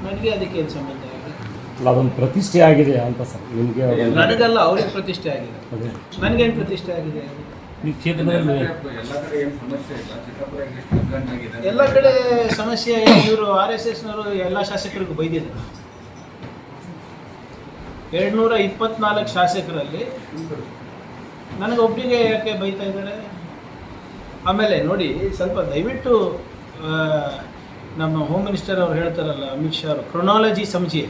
ನನಗೆ ಅದಕ್ಕೆ ಏನು ಸಂಬಂಧ ಇದೆ? ಅಲ್ಲ, ಅದೊಂದು ಪ್ರತಿಷ್ಠೆ ಆಗಿದೆ ಅಂತ ಸರ್ ನಿಮಗೆ? ನನಗಲ್ಲ, ಅವ್ರಿಗೆ ಪ್ರತಿಷ್ಠೆ ಆಗಿದೆ. ಅದೇ ನನಗೇನು ಪ್ರತಿಷ್ಠೆ ಆಗಿದೆ? ಈ ಕ್ಷೇತ್ರದಲ್ಲಿ ಎಲ್ಲ ಕಡೆ ಸಮಸ್ಯೆ. ಇವರು RSSನವರು ಎಲ್ಲ ಶಾಸಕರಿಗೂ ಬೈದಿದ್ದಾರೆ. 224 ಶಾಸಕರಲ್ಲಿ ನನಗೊಬ್ಬರಿಗೆ ಯಾಕೆ ಬೈತಾ ಇದ್ದಾರೆ? ಆಮೇಲೆ ನೋಡಿ, ಸ್ವಲ್ಪ ದಯವಿಟ್ಟು ನಮ್ಮ ಹೋಮ್ ಮಿನಿಸ್ಟರ್ ಅವ್ರು ಹೇಳ್ತಾರಲ್ಲ, ಅಮಿತ್ ಶಾ ಅವರು, ಕ್ರೊನಾಲಜಿ ಸಮಜಿ.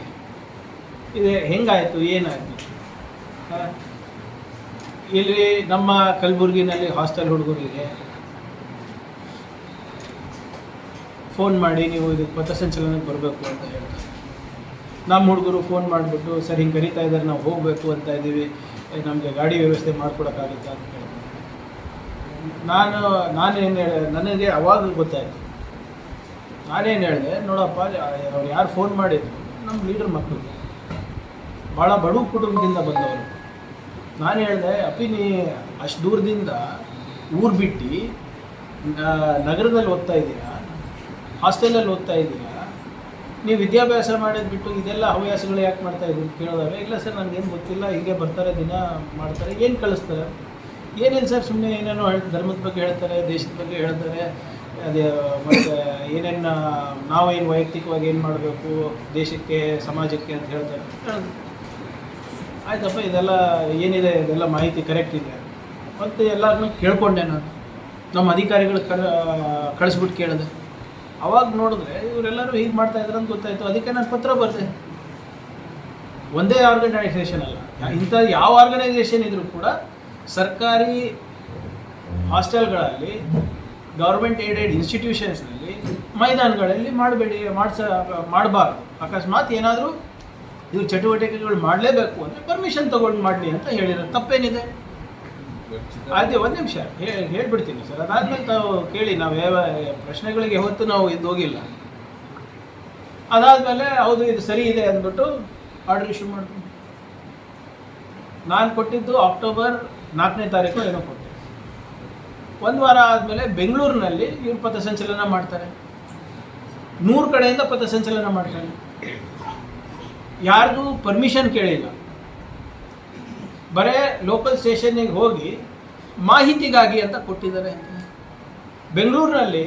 ಇದು ಹೆಂಗಾಯಿತು, ಏನಾಯಿತು? ಇಲ್ಲಿ ನಮ್ಮ ಕಲಬುರಗಿನಲ್ಲಿ ಹಾಸ್ಟೆಲ್ ಹುಡುಗರಿಗೆ ಫೋನ್ ಮಾಡಿ ನೀವು ಇದಕ್ಕೆ ಪಥಸಂಚಲನಕ್ಕೆ ಬರಬೇಕು ಅಂತ ಹೇಳ್ತಾರೆ. ನಮ್ಮ ಹುಡುಗರು ಫೋನ್ ಮಾಡಿಬಿಟ್ಟು, ಸರ್ ಹಿಂಗೆ ಕರೀತಾ ಇದ್ದಾರೆ, ನಾವು ಹೋಗಬೇಕು ಅಂತ ಇದ್ದೀವಿ, ನಮಗೆ ಗಾಡಿ ವ್ಯವಸ್ಥೆ ಮಾಡಿಕೊಡೋಕ್ಕಾಗುತ್ತಾ ಅಂತ ಹೇಳ್ತಾರೆ. ನಾನೇನು ಹೇಳಿದೆ, ನನಗೆ ಅವಾಗ ಗೊತ್ತಾಯಿತು. ನಾನೇನು ಹೇಳಿದೆ, ನೋಡಪ್ಪ, ಅವ್ರು ಯಾರು ಫೋನ್ ಮಾಡಿದ್ರು ನಮ್ಮ ಲೀಡರ್ ಮಕ್ಕಳು, ಭಾಳ ಬಡವ ಕುಟುಂಬದಿಂದ ಬಂದವರು. ನಾನು ಹೇಳಿದೆ, ಅಪ್ಪಿ ನೀ ಅಷ್ಟು ದೂರದಿಂದ ಊರು ಬಿಟ್ಟು ನಗರದಲ್ಲಿ ಓದ್ತಾ ಇದ್ದೀರಾ, ಹಾಸ್ಟೆಲಲ್ಲಿ ಓದ್ತಾ ಇದ್ದೀರಾ, ನೀವು ವಿದ್ಯಾಭ್ಯಾಸ ಮಾಡೋದು ಬಿಟ್ಟು ಇದೆಲ್ಲ ಹವ್ಯಾಸಗಳು ಯಾಕೆ ಮಾಡ್ತಾಯಿದ್ದೀರಿ ಕೇಳಿದಾಗ, ಇಲ್ಲ ಸರ್ ನನಗೇನು ಗೊತ್ತಿಲ್ಲ, ಹೀಗೆ ಬರ್ತಾರೆ, ದಿನ ಮಾಡ್ತಾರೆ, ಏನು ಕಳಿಸ್ತಾರೆ, ಏನೇನು ಸರ್ ಸುಮ್ಮನೆ ಏನೇನೋ ಧರ್ಮದ ಬಗ್ಗೆ ಹೇಳ್ತಾರೆ, ದೇಶದ ಬಗ್ಗೆ ಹೇಳ್ತಾರೆ, ಅದೇ ಮತ್ತು ಏನೇನು ನಾವೇನು ವೈಯಕ್ತಿಕವಾಗಿ ಏನು ಮಾಡಬೇಕು ದೇಶಕ್ಕೆ ಸಮಾಜಕ್ಕೆ ಅಂತ ಹೇಳ್ತಾರೆ. ಆಯ್ತಪ್ಪ, ಇದೆಲ್ಲ ಏನಿದೆ ಇದೆಲ್ಲ ಮಾಹಿತಿ ಕರೆಕ್ಟ್ ಇದೆ ಮತ್ತು ಎಲ್ಲರನ್ನೂ ಕೇಳ್ಕೊಂಡೆ. ನಾನು ನಮ್ಮ ಅಧಿಕಾರಿಗಳು ಕಳಿಸ್ಬಿಟ್ಟು ಕೇಳಿದೆ. ಅವಾಗ ನೋಡಿದ್ರೆ ಇವರೆಲ್ಲರೂ ಹೀಗೆ ಮಾಡ್ತಾಯಿದ್ರು ಅಂತ ಗೊತ್ತಾಯಿತು. ಅದಕ್ಕೆ ನಾನು ಪತ್ರ ಬರೆದೆ. ಒಂದೇ ಆರ್ಗನೈಸೇಷನ್ ಅಲ್ಲ, ಇಂಥ ಯಾವ ಆರ್ಗನೈಸೇಷನ್ ಇದ್ರೂ ಕೂಡ ಸರ್ಕಾರಿ ಹಾಸ್ಟೆಲ್ಗಳಲ್ಲಿ, ಗೌರ್ಮೆಂಟ್ ಏಡೆಡ್ ಇನ್ಸ್ಟಿಟ್ಯೂಷನ್ಸ್ನಲ್ಲಿ, ಮೈದಾನಗಳಲ್ಲಿ ಮಾಡಬಾರ್ದು. ಅಕಸ್ಮಾತ್ ಏನಾದರೂ ಇವ್ರು ಚಟುವಟಿಕೆಗಳು ಮಾಡಲೇಬೇಕು ಅಂದರೆ ಪರ್ಮಿಷನ್ ತೊಗೊಂಡು ಮಾಡಲಿ ಅಂತ ಹೇಳಿರೋದು ತಪ್ಪೇನಿದೆ? ಆಯ್ತು, ಒಂದು ನಿಮಿಷ ಹೇಳ್ಬಿಡ್ತೀನಿ ಸರ್. ಅದಾದಮೇಲೆ ತಾವು ಕೇಳಿ, ನಾವು ಯಾವ ಪ್ರಶ್ನೆಗಳಿಗೆ ಹೊತ್ತು ನಾವು ಇದು ಹೋಗಿಲ್ಲ. ಅದಾದಮೇಲೆ ಹೌದು ಇದು ಸರಿ ಇದೆ ಅಂದ್ಬಿಟ್ಟು ಆರ್ಡರ್ ಇಶ್ಯೂ ಮಾಡ್ತೀನಿ. ನಾನು ಕೊಟ್ಟಿದ್ದು ಅಕ್ಟೋಬರ್ 4ನೇ ತಾರೀಕು ಏನೋ ಕೊಟ್ಟೆ. ಒಂದು ವಾರ ಆದಮೇಲೆ ಬೆಂಗಳೂರಿನಲ್ಲಿ ಇವ್ರು ಪಥಸಂಚಲನ ಮಾಡ್ತಾರೆ. 100 ಕಡೆಯಿಂದ ಪಥಸಂಚಲನ ಮಾಡ್ತಾರೆ. ಯಾರಿಗೂ ಪರ್ಮಿಷನ್ ಕೇಳಿಲ್ಲ. ಬರೇ ಲೋಕಲ್ ಸ್ಟೇಷನ್ನಿಗೆ ಹೋಗಿ ಮಾಹಿತಿಗಾಗಿ ಅಂತ ಕೊಟ್ಟಿದ್ದಾರೆ. ಬೆಂಗಳೂರಿನಲ್ಲಿ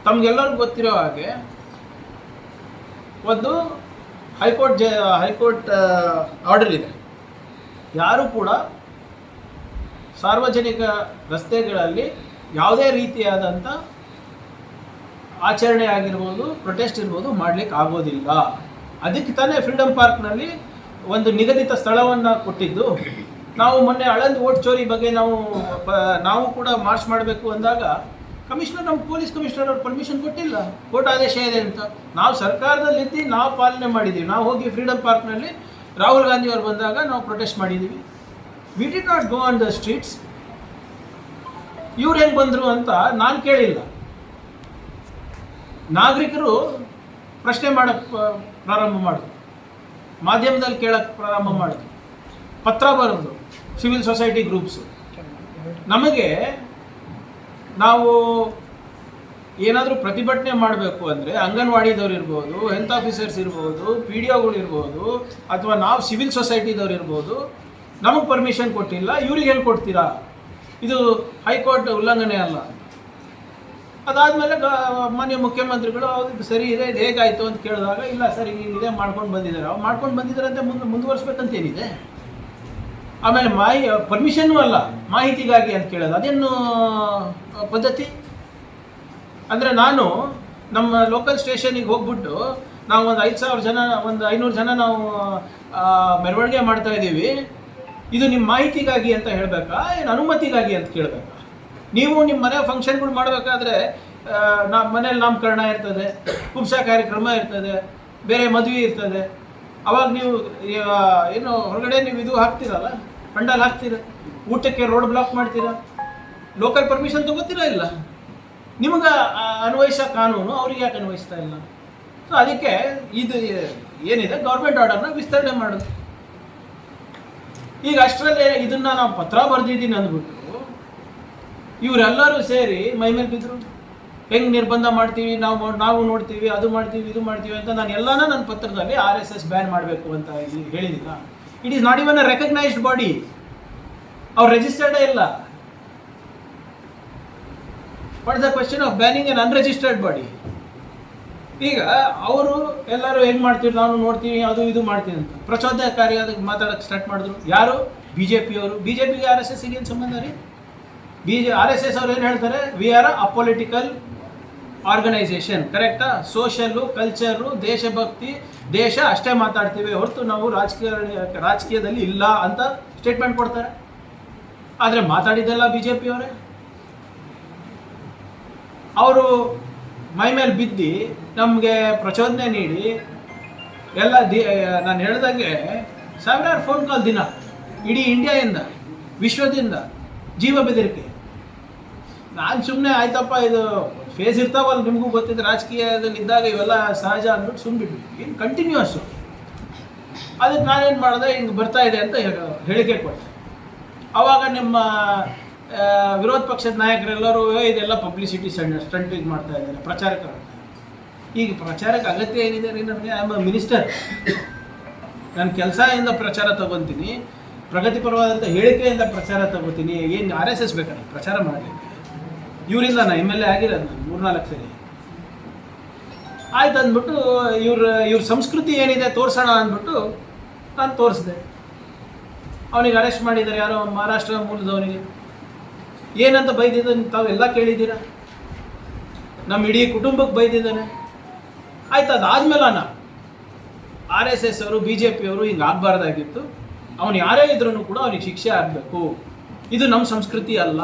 ತಮಗೆಲ್ಲರಿಗೂ ಗೊತ್ತಿರೋ ಹಾಗೆ ಒಂದು ಹೈಕೋರ್ಟ್ ಆರ್ಡರ್ ಇದೆ. ಯಾರು ಕೂಡ ಸಾರ್ವಜನಿಕ ರಸ್ತೆಗಳಲ್ಲಿ ಯಾವುದೇ ರೀತಿಯಾದಂಥ ಆಚರಣೆ ಆಗಿರ್ಬೋದು, ಪ್ರೊಟೆಸ್ಟ್ ಇರ್ಬೋದು, ಮಾಡಲಿಕ್ಕೆ ಆಗೋದಿಲ್ಲ. ಅದಕ್ಕೆ ತಾನೇ ಫ್ರೀಡಮ್ ಪಾರ್ಕ್ನಲ್ಲಿ ಒಂದು ನಿಗದಿತ ಸ್ಥಳವನ್ನು ಕೊಟ್ಟಿದ್ದು. ನಾವು ಮೊನ್ನೆ ಆಳಂದ್ ಓಟ್ ಚೋರಿ ಬಗ್ಗೆ ನಾವು ಕೂಡ ಮಾರ್ಚ್ ಮಾಡಬೇಕು ಅಂದಾಗ ಕಮಿಷನರ್, ನಮ್ಮ ಪೊಲೀಸ್ ಕಮಿಷನರ್ ಅವ್ರು ಪರ್ಮಿಷನ್ ಕೊಟ್ಟಿಲ್ಲ. ಕೋರ್ಟ್ ಆದೇಶ ಇದೆ ಅಂತ ನಾವು ಸರ್ಕಾರದಲ್ಲಿದ್ದು ನಾವು ಪಾಲನೆ ಮಾಡಿದ್ದೀವಿ. ನಾವು ಹೋಗಿ ಫ್ರೀಡಮ್ ಪಾರ್ಕ್ನಲ್ಲಿ ರಾಹುಲ್ ಗಾಂಧಿ ಅವರು ಬಂದಾಗ ನಾವು ಪ್ರೊಟೆಸ್ಟ್ ಮಾಡಿದ್ದೀವಿ. We did not go on the streets. ಇವ್ರು ಹೆಂಗೆ ಬಂದರು ಅಂತ ನಾನು ಕೇಳಿಲ್ಲ. ನಾಗರಿಕರು ಪ್ರಶ್ನೆ ಮಾಡೋಕ್ಕೆ ಪ್ರಾರಂಭ ಮಾಡಿದ್ರು, ಮಾಧ್ಯಮದಲ್ಲಿ ಕೇಳೋಕ್ಕೆ ಪ್ರಾರಂಭ ಮಾಡಿದ್ರು, ಪತ್ರ ಬರೆದ್ರು ಸಿವಿಲ್ ಸೊಸೈಟಿ ಗ್ರೂಪ್ಸು. ನಮಗೆ ನಾವು ಏನಾದರೂ ಪ್ರತಿಭಟನೆ ಮಾಡಬೇಕು ಅಂದರೆ ಅಂಗನವಾಡಿದವ್ರು ಇರ್ಬೋದು, ಹೆಲ್ತ್ ಆಫೀಸರ್ಸ್ ಇರ್ಬೋದು, PDOಗಳು ಇರ್ಬೋದು, ಅಥವಾ ನಾವು ಸಿವಿಲ್ ಸೊಸೈಟಿದವ್ರು ಇರ್ಬೋದು, ನಮಗೆ ಪರ್ಮಿಷನ್ ಕೊಟ್ಟಿಲ್ಲ, ಇವ್ರಿಗೆ ಹೇಗೆ ಕೊಡ್ತೀರಾ? ಇದು ಹೈಕೋರ್ಟ್ ಉಲ್ಲಂಘನೆ ಅಲ್ಲ. ಅದಾದಮೇಲೆ ಮಾನ್ಯ ಮುಖ್ಯಮಂತ್ರಿಗಳು ಇದು ಸರಿ ಇದೆ, ಇದು ಹೇಗಾಯಿತು ಅಂತ ಕೇಳಿದಾಗ, ಇಲ್ಲ ಸರ್ ಹಿಂಗಿದೆ ಮಾಡ್ಕೊಂಡು ಬಂದಿದ್ದಾರೆ. ಅವ್ರು ಮಾಡ್ಕೊಂಡು ಬಂದಿದ್ದಾರೆ ಅಂತ ಮುಂದುವರಿಸ್ಬೇಕಂತೇನಿದೆ? ಆಮೇಲೆ ಪರ್ಮಿಷನ್ನೂ ಅಲ್ಲ, ಮಾಹಿತಿಗಾಗಿ ಅಂತ ಕೇಳೋದು ಅದೇನು ಪದ್ಧತಿ? ಅಂದರೆ ನಾನು ನಮ್ಮ ಲೋಕಲ್ ಸ್ಟೇಷನಿಗೆ ಹೋಗ್ಬಿಟ್ಟು ನಾವು ಒಂದು 5,000 ಜನ, ಒಂದು 500 ಜನ ನಾವು ಮೆರವಣಿಗೆ ಮಾಡ್ತಾಯಿದ್ದೀವಿ, ಇದು ನಿಮ್ಮ ಮಾಹಿತಿಗಾಗಿ ಅಂತ ಹೇಳಬೇಕಾ, ಏನು ಅನುಮತಿಗಾಗಿ ಅಂತ ಕೇಳಬೇಕಾ? ನೀವು ನಿಮ್ಮ ಮನೆ ಫಂಕ್ಷನ್ಗಳು ಮಾಡಬೇಕಾದ್ರೆ ಮನೇಲಿ ನಾಮಕರಣ ಇರ್ತದೆ, ಕುಂಸ ಕಾರ್ಯಕ್ರಮ ಇರ್ತದೆ, ಬೇರೆ ಮದುವೆ ಇರ್ತದೆ. ಅವಾಗ ನೀವು ಏನು ಹೊರಗಡೆ ನೀವು ಇದು ಹಾಕ್ತೀರಲ್ಲ, ಪಂಡಾಲ್ ಹಾಕ್ತೀರ, ಊಟಕ್ಕೆ ರೋಡ್ ಬ್ಲಾಕ್ ಮಾಡ್ತೀರಾ, ಲೋಕಲ್ ಪರ್ಮಿಷನ್ ತಗೋತೀರಾ? ಇಲ್ಲ. ನಿಮಗೆ ಅನ್ವಯಿಸೋ ಕಾನೂನು ಅವ್ರಿಗೆ ಯಾಕೆ ಅನ್ವಯಿಸ್ತಾ ಇಲ್ಲ? ಸೊ ಅದಕ್ಕೆ ಇದು ಏನಿದೆ ಗೌರ್ಮೆಂಟ್ ಆರ್ಡರ್ನ ವಿಸ್ತರಣೆ ಮಾಡೋದು. ಈಗ ಅಷ್ಟರಲ್ಲೇ ಇದನ್ನು ನಾವು ಪತ್ರ ಬರೆದಿದ್ದೀನಿ ಅಂದ್ಬಿಟ್ಟು ಇವರೆಲ್ಲರೂ ಸೇರಿ ಮೈ ಮೇಲೆ ಬಿದ್ದರು. ಹೆಂಗೆ ನಿರ್ಬಂಧ ಮಾಡ್ತೀವಿ, ನಾವು ನೋಡ್ತೀವಿ, ಅದು ಮಾಡ್ತೀವಿ, ಇದು ಮಾಡ್ತೀವಿ ಅಂತ ನಾನು ಎಲ್ಲಾನ ನನ್ನ ಪತ್ರದಲ್ಲಿ RSS ಬ್ಯಾನ್ ಮಾಡಬೇಕು ಅಂತ ಹೇಳಿದಿಲ್ಲ. It is not even a recognised body. ಅವ್ರು ರಿಜಿಸ್ಟರ್ಡೇ ಇಲ್ಲ. What is the question of banning an unregistered body? ಈಗ ಅವರು ಎಲ್ಲರೂ ಹೆಂಗೆ ಮಾಡ್ತೀವಿ, ನಾವು ನೋಡ್ತೀವಿ, ಅದು ಇದು ಮಾಡ್ತೀವಿ ಅಂತ ಪ್ರಚೋದನಕಾರಿಯಾದ ಮಾತಾಡೋಕ್ಕೆ ಸ್ಟಾರ್ಟ್ ಮಾಡಿದ್ರು. ಯಾರು? BJP-ಯವರು. BJP-ಗೆ RSS-ಗೆ ಏನು ಸಂಬಂಧ ರೀ? RSS ಅವ್ರು ಏನು ಹೇಳ್ತಾರೆ? We are a apolitical organisation. ಕರೆಕ್ಟಾ? ಸೋಷಲ್ಲು, ಕಲ್ಚರು, ದೇಶಭಕ್ತಿ, ದೇಶ ಅಷ್ಟೇ ಮಾತಾಡ್ತೀವಿ ಹೊರತು ನಾವು ರಾಜಕೀಯದಲ್ಲಿ ಇಲ್ಲ ಅಂತ ಸ್ಟೇಟ್ಮೆಂಟ್ ಕೊಡ್ತಾರೆ. ಆದರೆ ಮಾತಾಡಿದ್ದೆಲ್ಲ BJP-ಅವರೇ. ಅವರು ಮೈ ಮೇಲೆ ಬಿದ್ದು ನಮಗೆ ಪ್ರಚೋದನೆ ನೀಡಿ ಎಲ್ಲ ನಾನು ಹೇಳ್ದಂಗೆ ಸಾವಿರಾರು ಫೋನ್ ಕಾಲ್ ದಿನ ಇಡೀ ಇಂಡಿಯಾದಿಂದ, ವಿಶ್ವದಿಂದ ಜೀವ ಬೆದರಿಕೆ. ನಾನು ಸುಮ್ಮನೆ ಆಯ್ತಪ್ಪ ಇದು ಫೇಸ್ ಇರ್ತಾವಲ್ಲ, ನಿಮಗೂ ಗೊತ್ತಿದೆ ರಾಜಕೀಯದಲ್ಲಿ ಇದ್ದಾಗ ಇವೆಲ್ಲ ಸಹಜ ಅಂದ್ಬಿಟ್ಟು ಸುಮ್ಮಬಿಟ್ವಿ. ಏನು ಕಂಟಿನ್ಯೂಸು. ಅದಕ್ಕೆ ನಾನೇನು ಮಾಡಿದೆ, ಹಿಂಗೆ ಬರ್ತಾ ಇದೆ ಅಂತ ಹೇಳಿಕೆ ಕೊಟ್ಟೆ. ಆವಾಗ ನಿಮ್ಮ ವಿರೋಧ ಪಕ್ಷದ ನಾಯಕರೆಲ್ಲರೂ ಇದೆಲ್ಲ ಪಬ್ಲಿಸಿಟಿ ಸ್ಟಂಟಿಂಗ್ ಮಾಡ್ತಾ ಇದ್ದಾರೆ, ಪ್ರಚಾರಕ್ಕೆ. ಈಗ ಪ್ರಚಾರಕ್ಕೆ ಅಗತ್ಯ ಏನಿದೆ ರೀ? ನನಗೆ ಐ ಆಮ್ ಅ ಮಿನಿಸ್ಟರ್. ನಾನು ಕೆಲಸದಿಂದ ಪ್ರಚಾರ ತಗೊತೀನಿ, ಪ್ರಗತಿಪರವಾದಂಥ ಹೇಳಿಕೆಯಿಂದ ಪ್ರಚಾರ ತಗೋತೀನಿ. ಏನು RSS ಬೇಕಾದ್ರೆ ಪ್ರಚಾರ ಮಾಡಲಿಕ್ಕೆ? ಇವರಿಂದ ನಾನು MLA ಆಗಿರೋದು, ನಾನು 3-4 ಸರಿ. ಆಯ್ತು ಅಂದ್ಬಿಟ್ಟು ಇವ್ರ ಸಂಸ್ಕೃತಿ ಏನಿದೆ ತೋರಿಸೋಣ ಅಂದ್ಬಿಟ್ಟು ನಾನು ತೋರಿಸಿದೆ. ಅವನಿಗೆ ಅರೆಸ್ಟ್ ಮಾಡಿದ್ದಾರೆ, ಯಾರೋ ಮಹಾರಾಷ್ಟ್ರ ಮೂಲದವನಿಗೆ. ಏನಂತ ಬೈದಿದ್ದಾನೆ ತಾವೆಲ್ಲ ಕೇಳಿದ್ದೀರಾ? ನಮ್ಮ ಇಡೀ ಕುಟುಂಬಕ್ಕೆ ಬೈದಿದ್ದಾನೆ. ಆಯ್ತು, ಅದಾದ್ಮೇಲೆ RSS ಅವರು, BJP-ಯವರು ಹಿಂಗೆ ಆಗಬಾರ್ದಾಗಿತ್ತು. ಅವನು ಯಾರೇ ಇದ್ರೂ ಕೂಡ ಅವನಿಗೆ ಶಿಕ್ಷೆ ಆಗಬೇಕು. ಇದು ನಮ್ಮ ಸಂಸ್ಕೃತಿ ಅಲ್ಲ,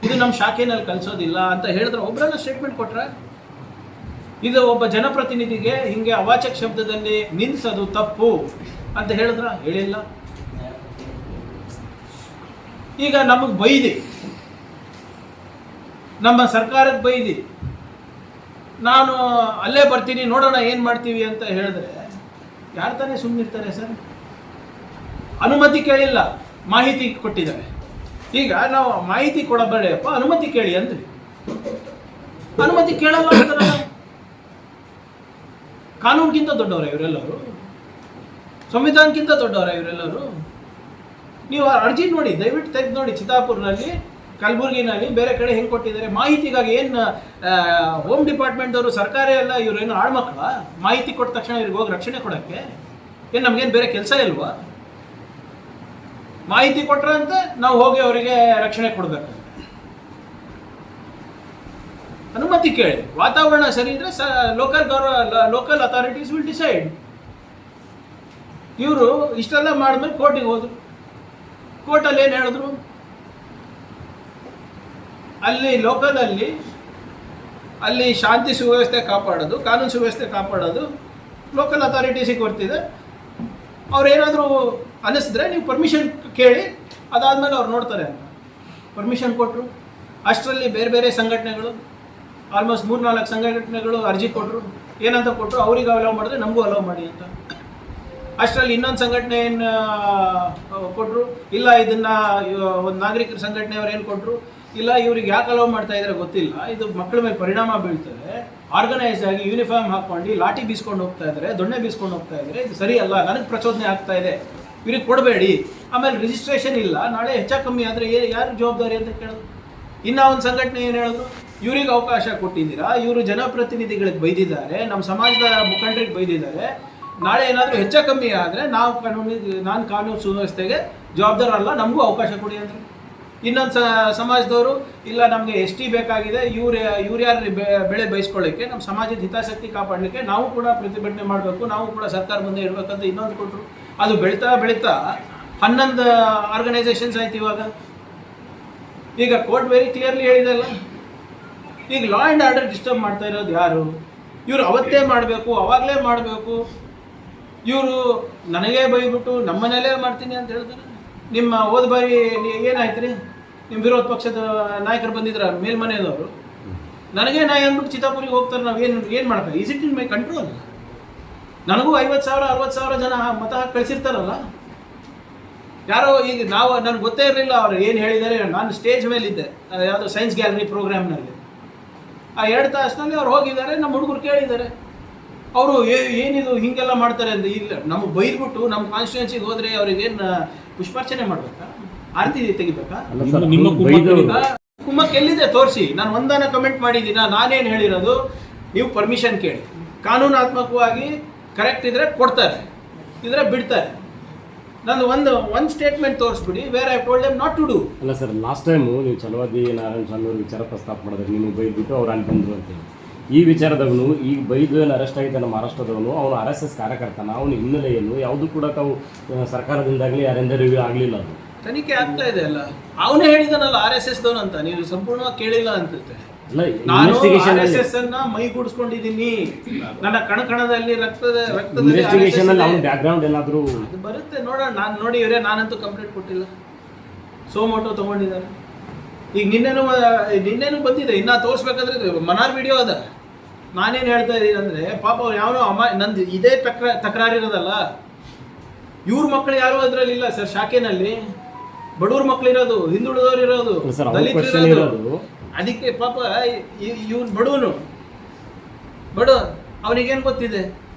ಇದು ನಮ್ಮ ಶಾಖೆನಲ್ಲಿ ಕಲಿಸೋದಿಲ್ಲ ಅಂತ ಹೇಳಿದ್ರೆ ಒಬ್ಬರನ್ನ ಸ್ಟೇಟ್ಮೆಂಟ್ ಕೊಟ್ರೆ, ಇದು ಒಬ್ಬ ಜನಪ್ರತಿನಿಧಿಗೆ ಹಿಂಗೆ ಅವಾಚಕ ಶಬ್ದದಲ್ಲಿ ನಿಲ್ಲಿಸೋದು ತಪ್ಪು ಅಂತ ಹೇಳಿಲ್ಲ. ಈಗ ನಮಗೆ ಬೈದಿ, ನಮ್ಮ ಸರ್ಕಾರಕ್ಕೆ ಬೈದಿ, ನಾನು ಅಲ್ಲೇ ಬರ್ತೀನಿ ನೋಡೋಣ ಏನು ಮಾಡ್ತೀವಿ ಅಂತ ಹೇಳಿದ್ರೆ ಯಾರು ತಾನೇ ಸುಮ್ಮನಿರ್ತಾರೆ ಸರ್? ಅನುಮತಿ ಕೇಳಿಲ್ಲ, ಮಾಹಿತಿ ಕೊಟ್ಟಿದ್ದಾರೆ. ಈಗ ನಾವು ಮಾಹಿತಿ ಕೊಡಬೇಡಪ್ಪ, ಅನುಮತಿ ಕೇಳಿ ಅಂದ್ರಿ. ಅನುಮತಿ ಕೇಳಲ್ಲ ಅಂತಾರಲ್ಲ. ಕಾನೂನಿಗಿಂತ ದೊಡ್ಡವರ ಇವರೆಲ್ಲರೂ? ಸಂವಿಧಾನಕ್ಕಿಂತ ದೊಡ್ಡವರ ಇವರೆಲ್ಲರೂ? ನೀವು ಅರ್ಜಿ ನೋಡಿ, ದಯವಿಟ್ಟು ತೆಗೆದು ನೋಡಿ. ಚಿತ್ತಾಪುರ್ನಲ್ಲಿ, ಕಲಬುರಗಿನಲ್ಲಿ, ಬೇರೆ ಕಡೆ ಹೆಂಗೆ ಕೊಟ್ಟಿದ್ದಾರೆ ಮಾಹಿತಿಗಾಗಿ. ಏನು ಹೋಮ್ ಡಿಪಾರ್ಟ್ಮೆಂಟವರು, ಸರ್ಕಾರ ಎಲ್ಲ ಇವರೇನು ಆಳ್ಮಕ್ಳ? ಮಾಹಿತಿ ಕೊಟ್ಟ ತಕ್ಷಣ ಇವ್ರಿಗೆ ಹೋಗಿ ರಕ್ಷಣೆ ಕೊಡೋಕ್ಕೆ ಏನು ನಮಗೇನು ಬೇರೆ ಕೆಲಸ ಇಲ್ವಾ? ಮಾಹಿತಿ ಕೊಟ್ರಂತೆ ನಾವು ಹೋಗಿ ಅವರಿಗೆ ರಕ್ಷಣೆ ಕೊಡಬೇಕು. ಅನುಮತಿ ಕೇಳಿ. ವಾತಾವರಣ ಸರಿ ಇದ್ರೆ ಲೋಕಲ್ ಅಥಾರಿಟೀಸ್ ವಿಲ್ ಡಿಸೈಡ್. ಇವರು ಇಷ್ಟೆಲ್ಲ ಮಾಡಿದ್ಮೇಲೆ ಕೋರ್ಟಿಗೆ ಹೋದ್ರು. ಕೋರ್ಟಲ್ಲಿ ಏನು ಹೇಳಿದ್ರು? ಅಲ್ಲಿ ಲೋಕಲಲ್ಲಿ ಅಲ್ಲಿ ಶಾಂತಿ ಸುವ್ಯವಸ್ಥೆ ಕಾಪಾಡೋದು, ಕಾನೂನು ಸುವ್ಯವಸ್ಥೆ ಕಾಪಾಡೋದು ಲೋಕಲ್ ಅಥಾರಿಟೀಸಿಗೆ ಬರ್ತಿದೆ. ಅವ್ರೇನಾದರೂ ಅನ್ನಿಸಿದ್ರೆ ನೀವು ಪರ್ಮಿಷನ್ ಕೇಳಿ, ಅದಾದಮೇಲೆ ಅವ್ರು ನೋಡ್ತಾರೆ ಅಂತ ಪರ್ಮಿಷನ್ ಕೊಟ್ಟರು. ಅಷ್ಟರಲ್ಲಿ ಬೇರೆ ಬೇರೆ ಸಂಘಟನೆಗಳು, ಆಲ್ಮೋಸ್ಟ್ 3-4 ಸಂಘಟನೆಗಳು ಅರ್ಜಿ ಕೊಟ್ಟರು. ಏನಂತ ಕೊಟ್ಟರು? ಅವ್ರಿಗೆ ಅಲೋ ಮಾಡಿದ್ರೆ ನಮಗೂ ಅಲೋ ಮಾಡಿ ಅಂತ. ಅಷ್ಟರಲ್ಲಿ ಇನ್ನೊಂದು ಸಂಘಟನೆ ಏನು ಕೊಟ್ಟರು? ಇಲ್ಲ, ಇದನ್ನು ಒಂದು ನಾಗರಿಕರ ಸಂಘಟನೆಯವ್ರು ಏನು ಕೊಟ್ಟರು? ಇಲ್ಲ, ಇವ್ರಿಗೆ ಯಾಕೆ ಅಲೋ ಮಾಡ್ತಾ ಇದ್ದಾರೆ ಗೊತ್ತಿಲ್ಲ, ಇದು ಮಕ್ಕಳ ಮೇಲೆ ಪರಿಣಾಮ ಬೀಳ್ತದೆ, ಆರ್ಗನೈಸ್ ಆಗಿ ಯೂನಿಫಾರ್ಮ್ ಹಾಕ್ಕೊಂಡು ಲಾಠಿ ಬೀಸ್ಕೊಂಡು ಹೋಗ್ತಾ ಇದ್ದಾರೆ, ದೊಣ್ಣೆ ಬೀಸ್ಕೊಂಡು ಹೋಗ್ತಾ ಇದ್ದಾರೆ, ಇದು ಸರಿ ಅಲ್ಲ, ನನಗೆ ಪ್ರಚೋದನೆ ಆಗ್ತಾ ಇದೆ, ಇವ್ರಿಗೆ ಕೊಡಬೇಡಿ. ಆಮೇಲೆ ರಿಜಿಸ್ಟ್ರೇಷನ್ ಇಲ್ಲ, ನಾಳೆ ಹೆಚ್ಚು ಕಮ್ಮಿ ಆದರೆ ಯಾರು ಜವಾಬ್ದಾರಿ ಅಂತ ಕೇಳೋದು. ಇನ್ನೂ ಒಂದು ಸಂಘಟನೆ ಏನು ಹೇಳಿದ್ರು? ಇವ್ರಿಗೆ ಅವಕಾಶ ಕೊಟ್ಟಿದ್ದೀರಾ, ಇವರು ಜನಪ್ರತಿನಿಧಿಗಳಿಗೆ ಬೈದಿದ್ದಾರೆ, ನಮ್ಮ ಸಮಾಜದ ಮುಖಂಡರಿಗೆ ಬೈದಿದ್ದಾರೆ, ನಾಳೆ ಏನಾದರೂ ಹೆಚ್ಚು ಕಮ್ಮಿ ಆದರೆ ನಾನು ಕಾನೂನು ಸುವ್ಯವಸ್ಥೆಗೆ ಜವಾಬ್ದಾರ ಅಲ್ಲ, ನಮಗೂ ಅವಕಾಶ ಕೊಡಿ ಅಂದರೆ. ಇನ್ನೊಂದು ಸಮಾಜದವರು ಇಲ್ಲ, ನಮಗೆ ST ಬೇಕಾಗಿದೆ, ಇವ್ರು ಯಾರು ಬೆಳೆ ಬಯಸ್ಕೊಳ್ಳಿಕ್ಕೆ, ನಮ್ಮ ಸಮಾಜದ ಹಿತಾಸಕ್ತಿ ಕಾಪಾಡಲಿಕ್ಕೆ ನಾವು ಕೂಡ ಪ್ರತಿಭಟನೆ ಮಾಡಬೇಕು, ನಾವು ಕೂಡ ಸರ್ಕಾರ ಮುಂದೆ ಇಡಬೇಕಂತ ಇನ್ನೊಂದು ಕೊಟ್ಟರು. ಅದು ಬೆಳೀತಾ 11 ಆರ್ಗನೈಸೇಷನ್ಸ್ ಆಯ್ತು ಇವಾಗ. ಈಗ ಕೋರ್ಟ್ ವೆರಿ ಕ್ಲಿಯರ್ಲಿ ಹೇಳಿದೆಲ್ಲ. ಈಗ ಲಾ ಆ್ಯಂಡ್ ಆರ್ಡರ್ ಡಿಸ್ಟರ್ಬ್ ಮಾಡ್ತಾ ಇರೋದು ಯಾರು? ಇವರು ಅವತ್ತೇ ಮಾಡಬೇಕು, ಅವಾಗಲೇ ಮಾಡಬೇಕು. ಇವರು ನನಗೇ ಬೈಬಿಟ್ಟು ನಮ್ಮನೇಲೇ ಮಾಡ್ತೀನಿ ಅಂತ ಹೇಳ್ತಾರೆ. ನಿಮ್ಮ ಹೋದ ಬಾರಿ ಏನಾಯ್ತು ರೀ? ನಿಮ್ಮ ವಿರೋಧ ಪಕ್ಷದ ನಾಯಕರು ಬಂದಿದ್ರ ಮೇಲ್ಮನೆಯದವರು, ನನಗೆ ನಾಯಿ ಅಂದ್ಬಿಟ್ಟು ಚಿತ್ತಾಪುರಿಗೆ ಹೋಗ್ತಾರೆ. ನಾವು ಏನು ಮಾಡ್ಬೇಕು? Is it in my control? ನನಗೂ 50,000 60,000 ಜನ ಮತ ಹಾಕಿ ಕಳಿಸಿರ್ತಾರಲ್ಲ. ಯಾರೋ ಈಗ ನನಗೆ ಗೊತ್ತೇ ಇರಲಿಲ್ಲ ಅವ್ರು ಏನು ಹೇಳಿದ್ದಾರೆ. ನಾನು ಸ್ಟೇಜ್ ಮೇಲಿದ್ದೆ, ಯಾವುದೋ ಸೈನ್ಸ್ ಗ್ಯಾಲರಿ ಪ್ರೋಗ್ರಾಮ್ನಲ್ಲಿ. ಆ 2 ತಾಸಿನಲ್ಲಿ ಅವ್ರು ಹೋಗಿದ್ದಾರೆ, ನಮ್ಮ ಹುಡುಗರು ಕೇಳಿದ್ದಾರೆ. ಅವರು ಏನಿದು ಹೀಗೆಲ್ಲ ಮಾಡ್ತಾರೆ ಅಂತ. ಇಲ್ಲ, ನಮಗೆ ಬೈದ್ಬಿಟ್ಟು ನಮ್ಮ ಕಾನ್ಸ್ಟಿಟ್ಯೂನ್ಸಿಗೆ ಹೋದರೆ ಅವ್ರಿಗೇನು ಪುಷ್ಪಾರ್ಚನೆ ಮಾಡಬೇಕಾ, ಆರತಿ ತೆಗಿಬೇಕಾ? ನಿಮ್ಮ ಕುಮ್ಮಕ್ಕೆ ಎಲ್ಲಿದೆ ತೋರಿಸಿ. ನಾನು ಒಂದನ್ನು ಕಮೆಂಟ್ ಮಾಡಿದ್ದೀನ? ನಾನೇನು ಹೇಳಿರೋದು, ನೀವು ಪರ್ಮಿಷನ್ ಕೇಳಿ, ಕಾನೂನಾತ್ಮಕವಾಗಿ ಕರೆಕ್ಟ್ ಇದ್ರೆ ಕೊಡ್ತಾರೆ, ಇದ್ರೆ ಬಿಡ್ತಾರೆ. ನಂದು ಒಂದು ಸ್ಟೇಟ್ಮೆಂಟ್ ತೋರಿಸ್ಬಿಡಿ where I told them not to do. ಅಲ್ಲ ಸರ್, ಲಾಸ್ಟ್ ಟೈಮು ನೀವು ಛಲವಾದಿ ನಾರಾಯಣ ಸ್ವಾಮಿ ಅವ್ರ ವಿಚಾರ ಪ್ರಸ್ತಾಪ ಮಾಡಿದ್ರೆ ನಿಮಗೆ ಬೈದ್ಬಿಟ್ಟು ಅವ್ರು ಅನ್ಕೊಂಡ್ರು ಅಂತೇಳಿ. ಈ ವಿಚಾರದವನು ಈಗ ಬೈದು ಏನು ಅರೆಸ್ಟ್ ಆಗಿದ್ದಾನೆ ಮಹಾರಾಷ್ಟ್ರದವನು, ಅವನು RSS ಕಾರ್ಯಕರ್ತನ, ಅವನ ಹಿನ್ನೆಲೆಯನ್ನು ಯಾವುದೂ ಕೂಡ ತಾವು ಸರ್ಕಾರದಿಂದಾಗಲಿ ಯಾರಿಂದ ರಿವ್ಯೂ ಆಗಲಿಲ್ಲ. ಅದು ತನಿಖೆ ಆಗ್ತಾ ಇದೆ ಅಲ್ಲ. ಅವನೇ ಹೇಳಿದಾನಲ್ಲ RSS ದವನು ಅಂತ. ನೀವು ಸಂಪೂರ್ಣವಾಗಿ ಕೇಳಿಲ್ಲ ಅನ್ಸುತ್ತೆ. ನಾನು RSS ಅನ್ನ ಮೈಗೂಡಿಸ್ಕೊಂಡಿದ್ದೀನಿ. ನನ್ನ ಕಣಕಣದಲ್ಲಿ ಇನ್ವೆಸ್ಟಿಗೇಷನ್ ಅಲ್ಲಿ ಅವನ ಬ್ಯಾಕ್ಗ್ರೌಂಡ್ ಏನಾದರೂ ಅದು ಬರುತ್ತೆ ನೋಡೋಣ. ನಾನು ನೋಡಿ ಇವರೇ, ನಾನಂತೂ ಕಂಪ್ಲೇಂಟ್ ಕೊಟ್ಟಿಲ್ಲ. ಸೋಮೋಟೋ ತಗೊಂಡಿದ್ದಾರೆ. ಈಗ ನಿನ್ನೆನೂ ಬಂದಿದೆ. ಇನ್ನ ತೋರಿಸ್ಬೇಕಾದ್ರೆ ಮನಾರ್ ವಿಡಿಯೋ ಅದ. ನಾನೇನು ಹೇಳ್ತಾ ಇದ್ದೀನಿ ಅಂದರೆ, ಪಾಪ ಅವ್ರು ಯಾವನೋ ನಂದು ಇದೇ ತಕರಾರಿರೋದಲ್ಲ. ಇವ್ರ ಮಕ್ಕಳು ಯಾರು ಅದರಲ್ಲಿ ಇಲ್ಲ ಸರ್. ಶಾಖೆನಲ್ಲಿ ಬಡವ್ರ ಮಕ್ಕಳಿರೋದು, ಹಿಂದುಳಿದವ್ರು ಇರೋದು, ದಲಿತರಿರೋದು. ಅದಕ್ಕೆ ಪಾಪ ಇವ್ನು ಬಡ ಅವನಿಗೇನು ಗೊತ್ತಿದೆ?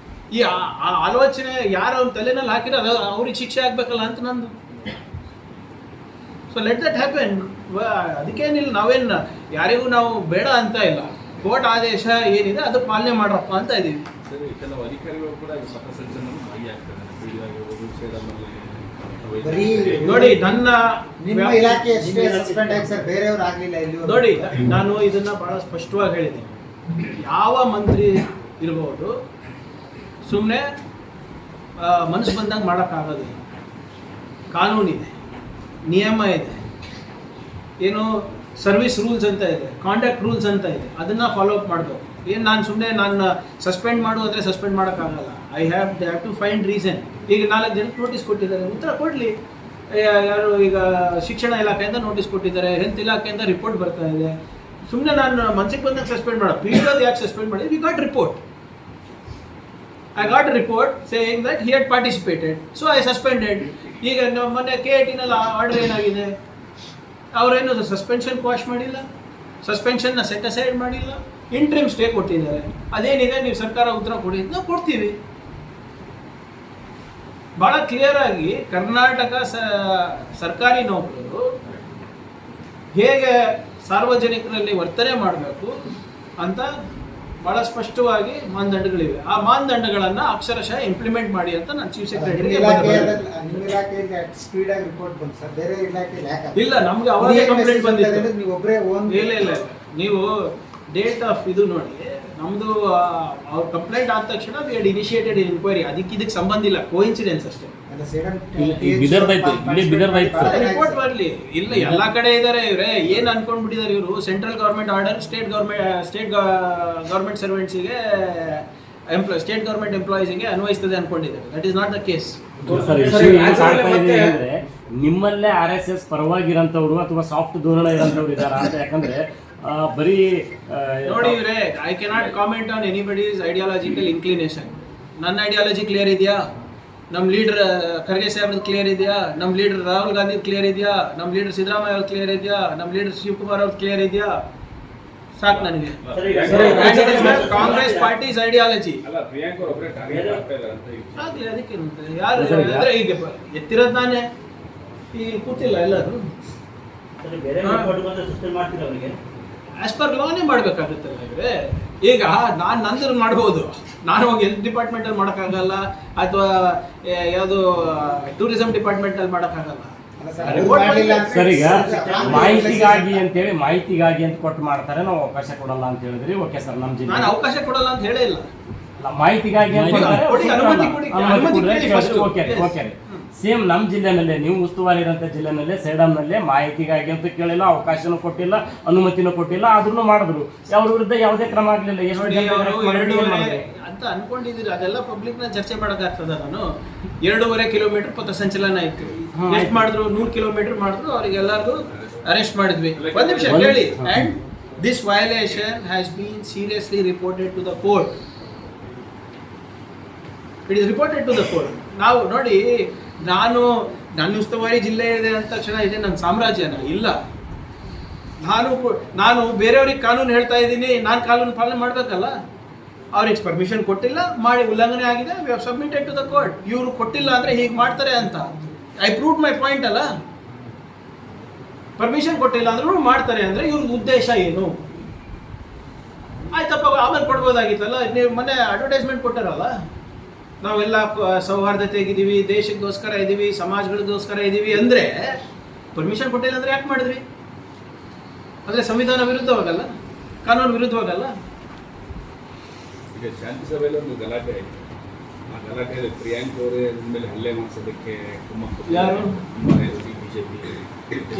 ಈ ಆಲೋಚನೆ ಯಾರು ಅವ್ನ ತಲೆನಲ್ಲಿ ಹಾಕಿರೋ ಅವ್ರಿಗೆ ಶಿಕ್ಷೆ ಆಗ್ಬೇಕಲ್ಲ ಅಂತ ನಂದು. So let that happen. ಅದಕ್ಕೇನಿಲ್ಲ, ನಾವೇನು ಯಾರಿಗೂ ನಾವು ಬೇಡ ಅಂತ ಇಲ್ಲ. ಕೋರ್ಟ್ ಆದೇಶ ಏನಿದೆ ಅದು ಪಾಲನೆ ಮಾಡ್ರಪ್ಪ ಅಂತ ಇದ್ದೀವಿ. ಕೆಲವು ಅಧಿಕಾರಿಗಳು ಕೂಡ ಪಥಸಂಚಲನದಲ್ಲಿ ಭಾಗಿಯಾಗ್ತಾರೆ. ನೋಡಿ, ನಿಮ್ಮ ಇಲಾಖೆ ಸಸ್ಪೆಂಡ್ ಆಗಿ ಸರ್, ಬೇರೆಯವರು ಆಗಲಿಲ್ಲ ಇಲ್ಲಿ. ನೋಡಿ, ನಾನು ಇದನ್ನ ಬಹಳ ಸ್ಪಷ್ಟವಾಗಿ ಹೇಳಿದ್ದೀನಿ. ಯಾವ ಮಂತ್ರಿ ಇರಬಹುದು, ಸುಮ್ಮನೆ ಮನಸ್ಸು ಬಂದಂಗೆ ಮಾಡೋಕ್ಕಾಗೋದಿಲ್ಲ. ಕಾನೂನಿದೆ, ನಿಯಮ ಇದೆ, ಏನು ಸರ್ವಿಸ್ ರೂಲ್ಸ್ ಅಂತ ಇದೆ, ಕಾಂಟ್ಯಾಕ್ಟ್ ರೂಲ್ಸ್ ಅಂತ ಇದೆ. ಅದನ್ನು ಫಾಲೋ ಅಪ್ ಮಾಡಬೇಕು. ಏನು ನಾನು ಸಸ್ಪೆಂಡ್ ಮಾಡು ಅಂದರೆ ಸಸ್ಪೆಂಡ್ ಮಾಡೋಕ್ಕಾಗಲ್ಲ. They have to find reason. ಈಗ 4 ಜನಕ್ಕೆ ನೋಟಿಸ್ ಕೊಟ್ಟಿದ್ದಾರೆ, ಉತ್ತರ ಕೊಡಲಿ. ಯಾರು ಈಗ ಶಿಕ್ಷಣ ಇಲಾಖೆಯಿಂದ ನೋಟಿಸ್ ಕೊಟ್ಟಿದ್ದಾರೆ, ಹೆಲ್ತ್ ಇಲಾಖೆಯಿಂದ ರಿಪೋರ್ಟ್ ಬರ್ತಾ ಇದೆ. ಸುಮ್ಮನೆ ನಾನು ಮನಸ್ಸಿಗೆ ಬಂದಾಗ ಸಸ್ಪೆಂಡ್ ಮಾಡೋ ಪೀರಿಯಡ್ ಯಾಕೆ ಸಸ್ಪೆಂಡ್ ಮಾಡಿದ್ವಿ? We got report. I got a report saying that he had participated, so I suspended. ಈಗ ಮೊನ್ನೆ KIT-ನಲ್ಲಿ ಆರ್ಡರ್ ಏನಾಗಿದೆ? ಅವರೇನು ಸಸ್ಪೆನ್ಷನ್ ಕ್ವಾಶ್ ಮಾಡಿಲ್ಲ, ಸಸ್ಪೆನ್ಷನ್ನ ಸೆಟ್ ಅಸೈಡ್ ಮಾಡಿಲ್ಲ, ಇಂಟ್ರಿಮ್ ಸ್ಟೇ ಕೊಟ್ಟಿದ್ದಾರೆ. ಅದೇನಿದೆ, ನೀವು ಸರ್ಕಾರ ಉತ್ತರ ಕೊಡಿ, ನಾವು ಕೊಡ್ತೀವಿ. ಭಾಳ ಕ್ಲಿಯರ್ ಆಗಿ ಕರ್ನಾಟಕ ಸರ್ಕಾರಿ ನೌಕರರು ಹೇಗೆ ಸಾರ್ವಜನಿಕರಲ್ಲಿ ವರ್ತನೆ ಮಾಡಬೇಕು ಅಂತ ಭಾಳ ಸ್ಪಷ್ಟವಾಗಿ ಮಾನದಂಡಗಳಿವೆ. ಆ ಮಾನದಂಡಗಳನ್ನು ಅಕ್ಷರಶಃ ಇಂಪ್ಲಿಮೆಂಟ್ ಮಾಡಿ ಅಂತ ನಾನು ಚೀಫ್ ಸೆಕ್ರೆಟರಿಗೆ ಇಲ್ಲ, ನಮ್ಗೆ ಅವರೇ ಕಂಪ್ಲೇಂಟ್ ಬಂದಿತ್ತು. ಇಲ್ಲ, ನೀವು ಡೇಟ್ ಆಫ್ ಇದು ನೋಡಿ. ನಮ್ಮದು ಅವ್ರ ಕಂಪ್ಲೇಂಟ್ ಆದ ತಕ್ಷಣ ವಿ ಹ್ಯಾಡ್ ಇನಿಷಿಯೇಟೆಡ್ ಇನ್ಕ್ವೈರಿ. ಇದಕ್ಕೆ ಸಂಬಂಧ ಇಲ್ಲ, ಕೋಇನ್ಸಿಡೆನ್ಸ್ ಅಷ್ಟೇ. ರಿಪೋರ್ಟ್ ಬರಲಿ. ಇಲ್ಲ, ಎಲ್ಲ ಕಡೆ ಇದ್ದಾರೆ ಇವರೇ. ಏನು ಅನ್ಕೊಂಡ್ಬಿಟ್ಟಿದ್ದಾರೆ ಇವರು? Central government order state government ಸರ್ವೆಂಟ್ಸಿಗೆ ಸ್ಟೇಟ್ ಗೌರ್ಮೆಂಟ್ ಎಂಪ್ಲಾಯೀಸ್ಗೆ ಅನ್ವಯಿಸ್ತದೆ ಅನ್ಕೊಂಡಿದ್ದಾರೆ. That is not the case. ನಿಮ್ಮಲ್ಲೇ RSS ಪರವಾಗಿರೋಂಥವ್ರು ಅಥವಾ ಸಾಫ್ಟ್ ಧೋರಣೆ ಇರೋಂಥವ್ರು ಇದ್ದಾರಾ ಅಂತ. ಯಾಕಂದ್ರೆ ಬರೀ ನೋಡಿ ಇವ್ರೆ, I cannot comment on anybody's ideological inclination. ನನ್ನ ಐಡಿಯಾಲಜಿ ಕ್ಲಿಯರ್ ಇದೆಯಾ? ನಮ್ಮ ಲೀಡರ್ ಖರ್ಗೆ ಸಾಹೇಬ್ರದ್ದು ಕ್ಲಿಯರ್ ಇದೆಯಾ? ನಮ್ಮ ಲೀಡರ್ ರಾಹುಲ್ ಗಾಂಧಿ ಕ್ಲಿಯರ್ ಇದೆಯಾ? ನಮ್ಮ ಲೀಡರ್ ಸಿದ್ದರಾಮಯ್ಯ ಅವ್ರದ್ದು ಕ್ಲಿಯರ್ ಇದೆಯಾ? ನಮ್ಮ ಲೀಡರ್ ಶಿವಕುಮಾರ್ ಅವ್ರದ್ದು ಕ್ಲಿಯರ್ ಇದೆಯಾ? ಸಾಕು ನನಗೆ. ಕಾಂಗ್ರೆಸ್ ಪಾರ್ಟೀಸ್ ಐಡಿಯಾಲಜಿ ಆಗ್ಲಿ, ಅದಕ್ಕೇನಂತೆ. ಯಾರು ಅಂದ್ರೆ ಈಗ ಎತ್ತಿರೋದು ನಾನೇ, ಈಗ ಕೂತಿಲ್ಲ ಎಲ್ಲರೂ. ಆಸ್ ಪರ್ ಲಾನೇ ಮಾಡಬೇಕಾಗುತ್ತಲ್ಲ ಇವ್ರೆ. ಈಗ ನಾನು ನಂತರ ಮಾಡ್ಬೋದು, ನಾನು ಹೋಗಿ ಹೆಲ್ತ್ ಡಿಪಾರ್ಟ್ಮೆಂಟಲ್ಲಿ ಮಾಡೋಕ್ಕಾಗಲ್ಲ, ಅಥವಾ ಯಾವುದು ಟೂರಿಸಂ ಡಿಪಾರ್ಟ್ಮೆಂಟಲ್ಲಿ ಮಾಡೋಕ್ಕಾಗಲ್ಲ. ಸರ್, ಈಗ ಮಾಹಿತಿಗಾಗಿ ಅಂತೇಳಿ ಮಾಹಿತಿಗಾಗಿ ಅಂತ ಕೊಟ್ಟು ಮಾಡ್ತಾರೆ, ನಾವು ಅವಕಾಶ ಕೊಡಲ್ಲ ಅಂತ ಹೇಳಿದ್ರಿ. ಓಕೆ ಸರ್, ನಮ್ಮ ಜಿಲ್ಲೆ ನಾನು ಅವಕಾಶ ಕೊಡಲ್ಲ ಅಂತ ಹೇಳೇ ಇಲ್ಲ. ಮಾಹಿತಿಗಾಗಿ ಓಕೆ. ಸೇಮ್ ನಮ್ಮ ಜಿಲ್ಲೆನಲ್ಲೇ, ನೀವು ಉಸ್ತುವಾರಿ ಇರೋಂಥ ಜಿಲ್ಲೆನಲ್ಲೇ ಸೇಡಂನಲ್ಲೇ ಮಾಹಿತಿಗಾಗಿ ಅಂತ ಕೇಳಿಲ್ಲ, ಅವಕಾಶನೂ ಕೊಟ್ಟಿಲ್ಲ, ಅನುಮತಿನೂ ಕೊಟ್ಟಿಲ್ಲ, ಆದ್ರೂ ಮಾಡಿದ್ರು. ಅವ್ರ ವಿರುದ್ಧ ಯಾವುದೇ ಕ್ರಮ ಆಗಲಿಲ್ಲ. ಅಂತ ಅನ್ಕೊಂಡಿದ್ದೀರಿ? ಅದೆಲ್ಲ ಪಬ್ಲಿಕ್ ನ ಚರ್ಚೆ ಮಾಡೋಕ್ಕಾಗ್ತದ? ನಾನು 2.5 ಕಿಲೋಮೀಟರ್ ಪಥಸಂಚಲನ ಇತ್ತು. ಎಷ್ಟು ಮಾಡಿದ್ರು? 100 ಕಿಲೋಮೀಟರ್ ಮಾಡಿದ್ರು. ಅವರಿಗೆಲ್ಲರಿಗೂ ಅರೆಸ್ಟ್ ಮಾಡಿದ್ವಿ. ಒಂದು ನಿಮಿಷ ಕೇಳಿ. And this violation has been seriously reported to the court. It is reported to the court. ನಾವು ನೋಡಿ, ನನ್ನ ಉಸ್ತುವಾರಿ ಜಿಲ್ಲೆ ಇದೆ ಅಂದ ತಕ್ಷಣ ಇದೆ ನನ್ನ ಸಾಮ್ರಾಜ್ಯನ ಇಲ್ಲ. ನಾನು ಬೇರೆಯವ್ರಿಗೆ ಕಾನೂನು ಹೇಳ್ತಾ ಇದ್ದೀನಿ, ನಾನು ಕಾನೂನು ಪಾಲನೆ ಮಾಡಬೇಕಲ್ಲ. ಅವ್ರಿಗೆ ಪರ್ಮಿಷನ್ ಕೊಟ್ಟಿಲ್ಲ, ಮಾಡಿ ಉಲ್ಲಂಘನೆ ಆಗಿದೆ, we have submitted to the court. ಇವರು ಕೊಟ್ಟಿಲ್ಲ ಅಂದರೆ ಹೀಗೆ ಮಾಡ್ತಾರೆ ಅಂತ ಐ ಪ್ರೂವ್ಡ್ ಮೈ ಪಾಯಿಂಟ್ ಅಲ್ಲ. ಪರ್ಮಿಷನ್ ಕೊಟ್ಟಿಲ್ಲ ಅಂದ್ರೂ ಮಾಡ್ತಾರೆ ಅಂದರೆ ಇವ್ರದ್ದು ಉದ್ದೇಶ ಏನು? ಆಯ್ತಪ್ಪ, ಆಮೇಲೆ ಕೊಡ್ಬೋದಾಗಿತ್ತಲ್ಲ. ನೀವು ಮೊನ್ನೆ ಅಡ್ವರ್ಟೈಸ್ಮೆಂಟ್ ಕೊಟ್ಟಾರಲ್ಲ, ನಾವೆಲ್ಲ ಸೌಹಾರ್ದತೆಗಿದ್ದೀವಿ, ದೇಶಕ್ಕೋಸ್ಕರ ಇದ್ದೀವಿ, ಸಮಾಜಗಳಿಗೋಸ್ಕರ ಇದ್ದೀವಿ ಅಂದರೆ ಪರ್ಮಿಷನ್ ಕೊಟ್ಟಿಲ್ಲ ಅಂದರೆ ಯಾಕೆ ಮಾಡಿದ್ರಿ? ಅಂದರೆ ಸಂವಿಧಾನ ವಿರುದ್ಧವಾಗಲ್ಲ, ಕಾನೂನು ವಿರುದ್ಧವಾಗಲ್ಲ. ಈಗ ಶಾಂತಿ ಸಭೆಯಲ್ಲಿ ಒಂದು ಗಲಾಟೆ ಆಯಿತು. ಆ ಗಲಾಟೆಯಲ್ಲಿ ಪ್ರಿಯಾಂಕ್ ಅವರೇ ಮೇಲೆ ಹಲ್ಲೆ ಮಾಡಿಸೋದಕ್ಕೆ ಕುಮ್ಮಕ್ಕು ಯಾರು? ಬಿಜೆಪಿ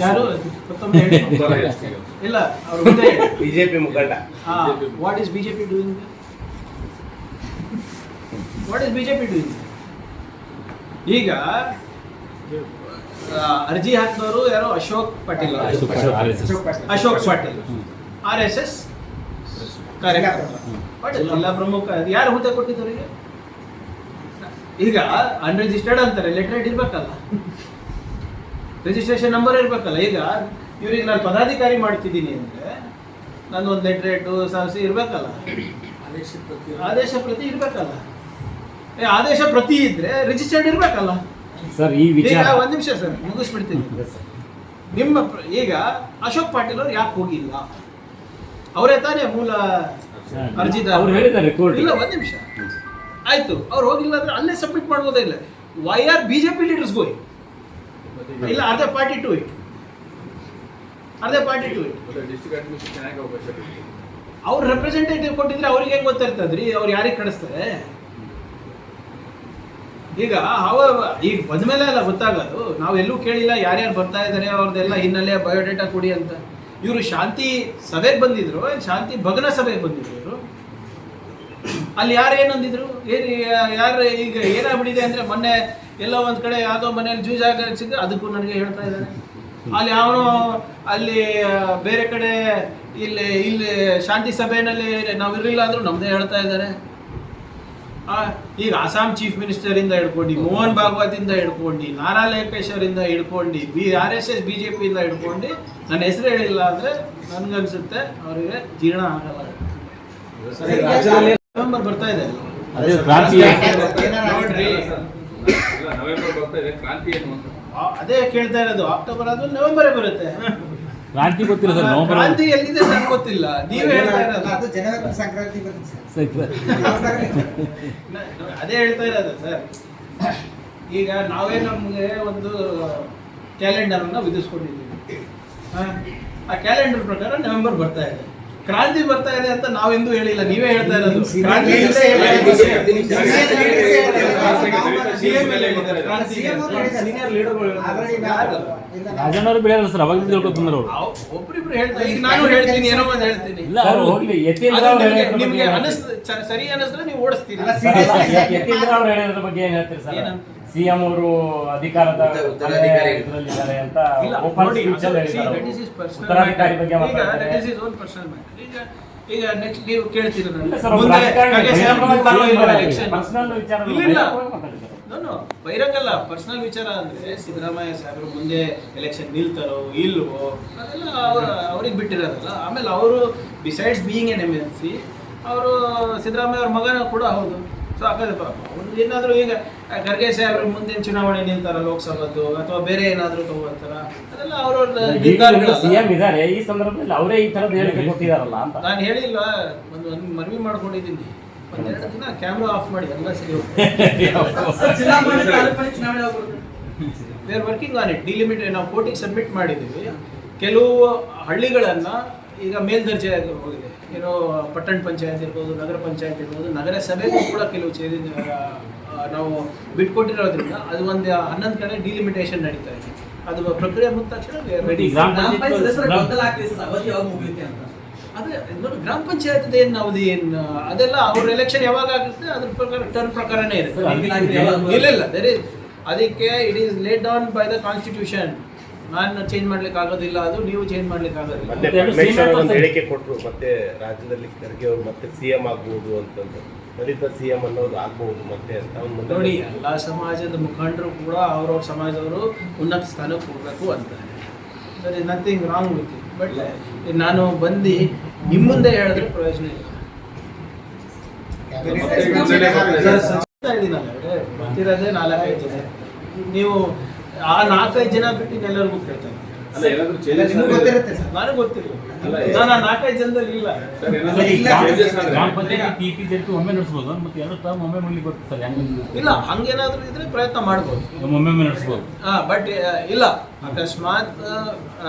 ಯಾರು ಮತ್ತೊಮ್ಮೆ ಹೇಳಿ. ಇಲ್ಲ, ಅವರು ಮುಂದೆ ಬಿಜೆಪಿ ಮುಖಂಡ. What is BJP doing? What is BJP doing? ಈಗ ಅರ್ಜಿ ಹಾಕಿದವರು ಯಾರು? ಅಶೋಕ್ ಪಾಟೀಲ್. ಅಶೋಕ್ ಪಾಟೀಲ್ RSS ಕಾರ್ಯಕರ್ತ, ಜಿಲ್ಲಾ ಪ್ರಮುಖ. ಯಾರು ಹುದ್ದೆ ಕೊಟ್ಟಿದ್ದವರಿಗೆ? ಈಗ ಅನ್ರಿಜಿಸ್ಟರ್ಡ್ ಅಂತಾರೆ, ಲೆಟರ್ ಇರ್ಬೇಕಲ್ಲ, ರಿಜಿಸ್ಟ್ರೇಷನ್ ನಂಬರ್ ಇರ್ಬೇಕಲ್ಲ. ಈಗ ಇವ್ರಿಗೆ ನಾನು ಪದಾಧಿಕಾರಿ ಮಾಡ್ತಿದ್ದೀನಿ ಅಂದರೆ ನಾನು ಒಂದು ಲೆಟ್ರೇಟು ಸಾರಿಸಿ ಇರಬೇಕಲ್ಲ, ಆದೇಶ ಪ್ರತಿ ಇರಬೇಕಲ್ಲ. ಆದೇಶ ಪ್ರತಿ ಇದ್ರೆ ರಿಜಿಸ್ಟರ್ಡ್ ಇರಬೇಕಲ್ಲ. ಸರ್ ಈ ವಿಚಾರ ಒಂದು ನಿಮಿಷ ಸರ್, ಮುಗಿಸ್ಬಿಡ್ತೀನಿ. ನಿಮ್ಮ ಈಗ ಅಶೋಕ್ ಪಾಟೀಲ್ ಅವ್ರು ಯಾಕೆ ಹೋಗಿಲ್ಲ? ಅವರೇ ತಾನೇ ಮೂಲ ಅರ್ಜಿದಾರ. ಅವ್ರು ಹೇಳಿದ್ದಾರೆ ಕೋರ್ಟ್. ಇಲ್ಲ, ಒಂದು ನಿಮಿಷ ಆಯ್ತು, ಅವ್ರು ಹೋಗಿಲ್ಲ ಅಂದ್ರೆ ಅಲ್ಲೇ ಸಬ್ಮಿಟ್ ಮಾಡ್ಬೋದೇ ಇಲ್ಲ. Why are BJP leaders going? ಇಲ್ಲ, ಅರ್ಧ party to it. District administration ಯಾಕೆ ಅವಕಾಶ ಕೊಡ್ತೀವಿ? ಅವ್ರು ರೆಪ್ರೆಸೆಂಟೇಟಿವ್ ಕೊಟ್ಟಿದ್ರೆ ಅವ್ರಿಗೆ ಹೆಂಗ್ ಗೊತ್ತಿರ್ತದ್ರಿ? ಅವ್ರು ಯಾರಿಗೆ ಕಳಿಸ್ತಾರೆ? ಈಗ ಈಗ ಬಂದ್ಮೇಲೆ ಅಲ್ಲ ಗೊತ್ತಾಗೋದು. ನಾವು ಎಲ್ಲೂ ಕೇಳಿಲ್ಲ ಯಾರ್ಯಾರು ಬರ್ತಾ ಇದ್ದಾರೆ, ಅವ್ರದ್ದೆಲ್ಲ ಹಿನ್ನೆಲೆ ಬಯೋಡೇಟಾ ಕೊಡಿ ಅಂತ. ಇವರು ಶಾಂತಿ ಸಭೆಗೆ ಬಂದಿದ್ರು, ಶಾಂತಿ ಭಗ್ನ ಸಭೆಗೆ ಬಂದಿದ್ರು ಇವರು. ಅಲ್ಲಿ ಯಾರು ಏನಂದಿದ್ರು? ಯಾರು ಈಗ ಏನಾಗ್ಬಿಟ್ಟಿದೆ ಅಂದರೆ, ಮೊನ್ನೆ ಎಲ್ಲೋ ಒಂದು ಕಡೆ ಯಾವುದೋ ಮನೇಲಿ ಜೂಜಾಗ ಸಿದ್ರೆ ಅದಕ್ಕೂ ನನಗೆ ಹೇಳ್ತಾ ಇದ್ದಾರೆ. ಅಲ್ಲಿ ಅವನು ಅಲ್ಲಿ ಬೇರೆ ಕಡೆ ಇಲ್ಲಿ ಶಾಂತಿ ಸಭೆಯಲ್ಲಿ ನಾವು ಇರಲಿಲ್ಲ ಅಂದರೂ ನಮ್ಮದೇ ಹೇಳ್ತಾ ಇದ್ದಾರೆ. ಈಗ ಅಸ್ಸಾಂ ಚೀಫ್ ಮಿನಿಸ್ಟರಿಂದ ಹಿಡ್ಕೊಂಡು, ಮೋಹನ್ ಭಾಗವತಿಂದ ಹಿಡ್ಕೊಂಡು, ನಾರಾ ಲೋಕೇಶ್ ಅವರಿಂದ ಹಿಡ್ಕೊಂಡು, RSS BJPಯಿಂದ ಹಿಡ್ಕೊಂಡು, ನನ್ನ ಹೆಸರು ಹೇಳಿಲ್ಲ ಅಂದರೆ ನನಗನ್ಸುತ್ತೆ ಅವರಿಗೆ ಜೀರ್ಣ ಆಗಲ್ಲ. ನವೆಂಬರ್ ಬರ್ತಾ ಇದೆ ನೋಡ್ರಿ. ಇಲ್ಲ, ನವೆಂಬರ್ ಬರ್ತಾ ಇದೆ, ಕ್ರಾಂತಿ ಏನು ಅಂತ ಅದೇ ಕೇಳ್ತಾ ಇರೋದು. ಅಕ್ಟೋಬರ್ ಆದ್ಮೇಲೆ ನವೆಂಬರೇ ಬರುತ್ತೆ. ಕ್ರಾಂತಿ ಗೊತ್ತಿಲ್ಲ ಸರ್. ಕ್ರಾಂತಿ ಎಲ್ಲಿದೆ ನಂಗೆ ಗೊತ್ತಿಲ್ಲ, ನೀವೇ ಹೇಳ್ತಾ ಇರೋದು. ಅದು ಜನವರಿ ಸಂಕ್ರಾಂತಿ ಬರುತ್ತೆ ಸರ್. ಅದೇ ಹೇಳ್ತಾ ಇರೋದು ಸರ್. ಈಗ ನಾವೇ ನಮಗೆ ಒಂದು ಕ್ಯಾಲೆಂಡರನ್ನು ವಿಧಿಸ್ಕೊಂಡಿದ್ದೀವಿ. ಆ ಕ್ಯಾಲೆಂಡರ್ ಪ್ರಕಾರ ನವೆಂಬರ್ ಬರ್ತಾ ಇದೆ, ಕ್ರಾಂತಿ ಬರ್ತಾ ಇದೆ ಅಂತ ನಾವೆಂದೂ ಹೇಳಿಲ್ಲ, ನೀವೇ ಹೇಳ್ತಾ ಇರೋದು. ರಾಜಣ್ಣವ್ರು ಬೆಳೆಯಲ್ಲ ಸರ್, ಅವಾಗ ತಿಳ್ಕೊತ ಬಂದ್ರು ಅವರು. ಒಬ್ರಿಬ್ರು ಹೇಳ್ತಾ, ಈಗ ನಾನು ಹೇಳ್ತೀನಿ, ಏನೋ ಒಂದು ಹೇಳ್ತೀನಿ. ಇಲ್ಲ, ಅವ್ರು ಹೋಗ್ಲಿ. ಯತೀಂದ್ರ ಅವ್ರು ಹೇಳಿದ್ರ ನಿಮ್ಗೆ ಬಗ್ಗೆ ಸರಿ ಅನ್ನಿಸಿದ್ರೆ ನೀವು ಓಡಿಸ್ತೀರಿ. ಯತೀಂದ್ರ ಅವ್ರು ಹೇಳಿದ್ರ ಬಗ್ಗೆ ಏನ್ ಹೇಳ್ತೀರಿ ಸರ್? CM ಅವರು ಅಧಿಕಾರದ ಇದ್ರಲ್ಲಿದ್ದಾರೆ ಅಂತ ಓಪನ್ ಸ್ಪೀಚ್ ಅಲ್ಲಿ ಹೇಳಿದ್ದಾರೆ. ಉತ್ತರಾಧಿಕಾರಿ ಬಗ್ಗೆ ಮಾತಾಡ್ತಾರೆ. ಈಗ ನೆಕ್ಸ್ಟ್ ನೀವು ಕೇಳ್ತೀರ ಪರ್ಸನಲ್ ವಿಚಾರ ಬಹಿರಂಗಲ್ಲ. ಪರ್ಸನಲ್ ವಿಚಾರ ಅಂದ್ರೆ ಸಿದ್ದರಾಮಯ್ಯ ಸಾಹೇಬರು ಮುಂದೆ ಎಲೆಕ್ಷನ್ ನಿಲ್ತಾರೋ ಇಲ್ವೋ ಅದೆಲ್ಲ ಅವ್ರಿಗೆ ಬಿಟ್ಟಿರೋದಲ್ಲ. ಆಮೇಲೆ ಅವರು ಬಿಸೈಡ್ಸ್ ಬೀಯಿಂಗ್ ಎನ್ MNC, ಅವರು ಸಿದ್ದರಾಮಯ್ಯ ಅವ್ರ ಮಗನ ಕೂಡ ಹೌದು. ಸೊ ಹಾಗಾದ್ರೆ ಅವ್ರು ಏನಾದರೂ ಈಗ ಖರ್ಗೆ ಸಾಹೇಬ್ರು ಮುಂದಿನ ಚುನಾವಣೆ ನಿಲ್ತಾರ, ಲೋಕಸಭಾದ್ದು ಅಥವಾ ಬೇರೆ ಏನಾದರೂ ತಗೋತಾರ, ಅದೆಲ್ಲ ಅವ್ರವ್ರ CM ಇದ್ದಾರೆ. ಈ ಸಂದರ್ಭದಲ್ಲಿ ಅವರೇ ಈ ತರದ ಹೇಳಿಕೆ ಕೊಟ್ಟಿದಾರಲ್ಲ ಅಂತ ನಾನು ಹೇಳಿಲ್ಲ. ಒಂದು ಮನವಿ ಮಾಡ್ಕೊಂಡಿದ್ದೀನಿ, ಒಂದೆರಡು ದಿನ ಕ್ಯಾಮ್ರಾ ಆಫ್ ಮಾಡಿ ಎಲ್ಲ ಸರಿ we are working on it. Delimited ನಾವು ಕೋರ್ಟಿಗೆ ಸಬ್ಮಿಟ್ ಮಾಡಿದ್ದೀವಿ. ಕೆಲವು ಹಳ್ಳಿಗಳನ್ನು ಈಗ ಮೇಲ್ದರ್ಜೆ ಹೋಗಿದೆ, ಏನೋ ಪಟ್ಟಣ ಪಂಚಾಯತ್ ಇರ್ಬೋದು, ನಗರ ಪಂಚಾಯತ್ ಇರ್ಬೋದು, ನಗರ ಸಭೆಗೂ ಕೂಡ ಕೆಲವು ನಾವು ಬಿಟ್ಕೊಟ್ಟಿರೋದ್ರಿಂದ ಅದು ಒಂದು 11 ಕಡೆ ಡಿಲಿಮಿಟೇಷನ್ ನಡೀತಾ ಇದೆ. ಅದು ಪ್ರಕ್ರಿಯೆ ಮುಗಿದ ತಕ್ಷಣ ಅದೇ ನೋಡಿ, ಗ್ರಾಮ ಪಂಚಾಯತ್ ಏನು ಅವಧಿ ಏನು ಅದೆಲ್ಲ ಅವ್ರ ಎಲೆಕ್ಷನ್ ಯಾವಾಗ ಆಗುತ್ತೆ ಅದ್ರ ಪ್ರಕಾರ ಟರ್ಮ್ ಪ್ರಕಾರನೇ ಇರುತ್ತೆ. ಇಲ್ಲ ದೇರ್ ಇಸ್ ಅದಕ್ಕೆ it is late down by the constitution. ನಾನು ಚೇಂಜ್ ಮಾಡ್ಲಿಕ್ಕೆ ಆಗೋದಿಲ್ಲ, ಅದು ನೀವು ಚೇಂಜ್ ಮಾಡ್ಲಿಕ್ಕೆ ಆಗೋದಿಲ್ಲ. ಮತ್ತೆ ಪರಮೇಶ್ವರ್ ಒಂದು ಹೇಳಿಕೆ ಕೊಟ್ಟರು, ಮತ್ತೆ ರಾಜ್ಯದಲ್ಲಿ ಖರ್ಗೆ ಅವರು ಮತ್ತೆ CM ಆಗ್ಬಹುದು ಅಂತಂದು, ದಲಿತ CM ಅನ್ನೋದು ಆಗ್ಬಹುದು ಮತ್ತೆ ಅಂತ. ನೋಡಿ, ಎಲ್ಲ ಸಮಾಜದ ಮುಖಂಡರು ಕೂಡ ಅವ್ರವ್ರ ಸಮಾಜದವರು ಉನ್ನತ ಸ್ಥಾನಕ್ಕೆ ಹೋಗ್ಬೇಕು ಅಂತಾರೆ. There is nothing wrong with it. But ನಾನು ಬಂದು ನಿಮ್ಮ ಮುಂದೆ ಹೇಳಿದ್ರೆ ಪ್ರಯೋಜನ ಇಲ್ಲ. ಬರ್ತಿರೋದೇ 4-5 ಜನ. ನೀವು ಆ 4-5 ಜನ ಬಿಟ್ಟು ಇನ್ನೆಲ್ಲರಿಗೂ ಕೇಳ್ತಾರೆ. ಅಲ್ಲ ಏನಾದ್ರು changes ನಿಮ್ಗೆ ಗೊತ್ತಿರುತ್ತೆ ಸರ್. ನನಗೆ ಗೊತ್ತಿಲ್ಲ, ಅಲ್ಲ, ನಾನು ಆ 4-5 ಜನದಲ್ಲಿ ಇಲ್ಲ. ಸರ್ ಏನಾದ್ರು changes ಆದ್ರೆ ಗ್ರಾಮ ಪಂಚಾಯತಿ ಟಿಪಿ ಜಂತು ಒಮ್ಮೆ ನಡೆಸ್ಬೋದು ಮತ್ತೆ ಎರಡು ಟರ್ಮ್ ಒಮ್ಮೆ ಮಾಡ್ಲಿಕ್ಕೆ ಬರ್ತದೆ ಸರ್. ಹೆಂಗೆ ಇಲ್ಲ, ಹಂಗೇನಾದ್ರೂ ಇದ್ರೆ ಪ್ರಯತ್ನ ಮಾಡ್ಬೋದು. ಒಮ್ಮೆ ನಡೆಸ್ಬೋದು. ಬಟ್ ಇಲ್ಲ, ಅಕಸ್ಮಾತ್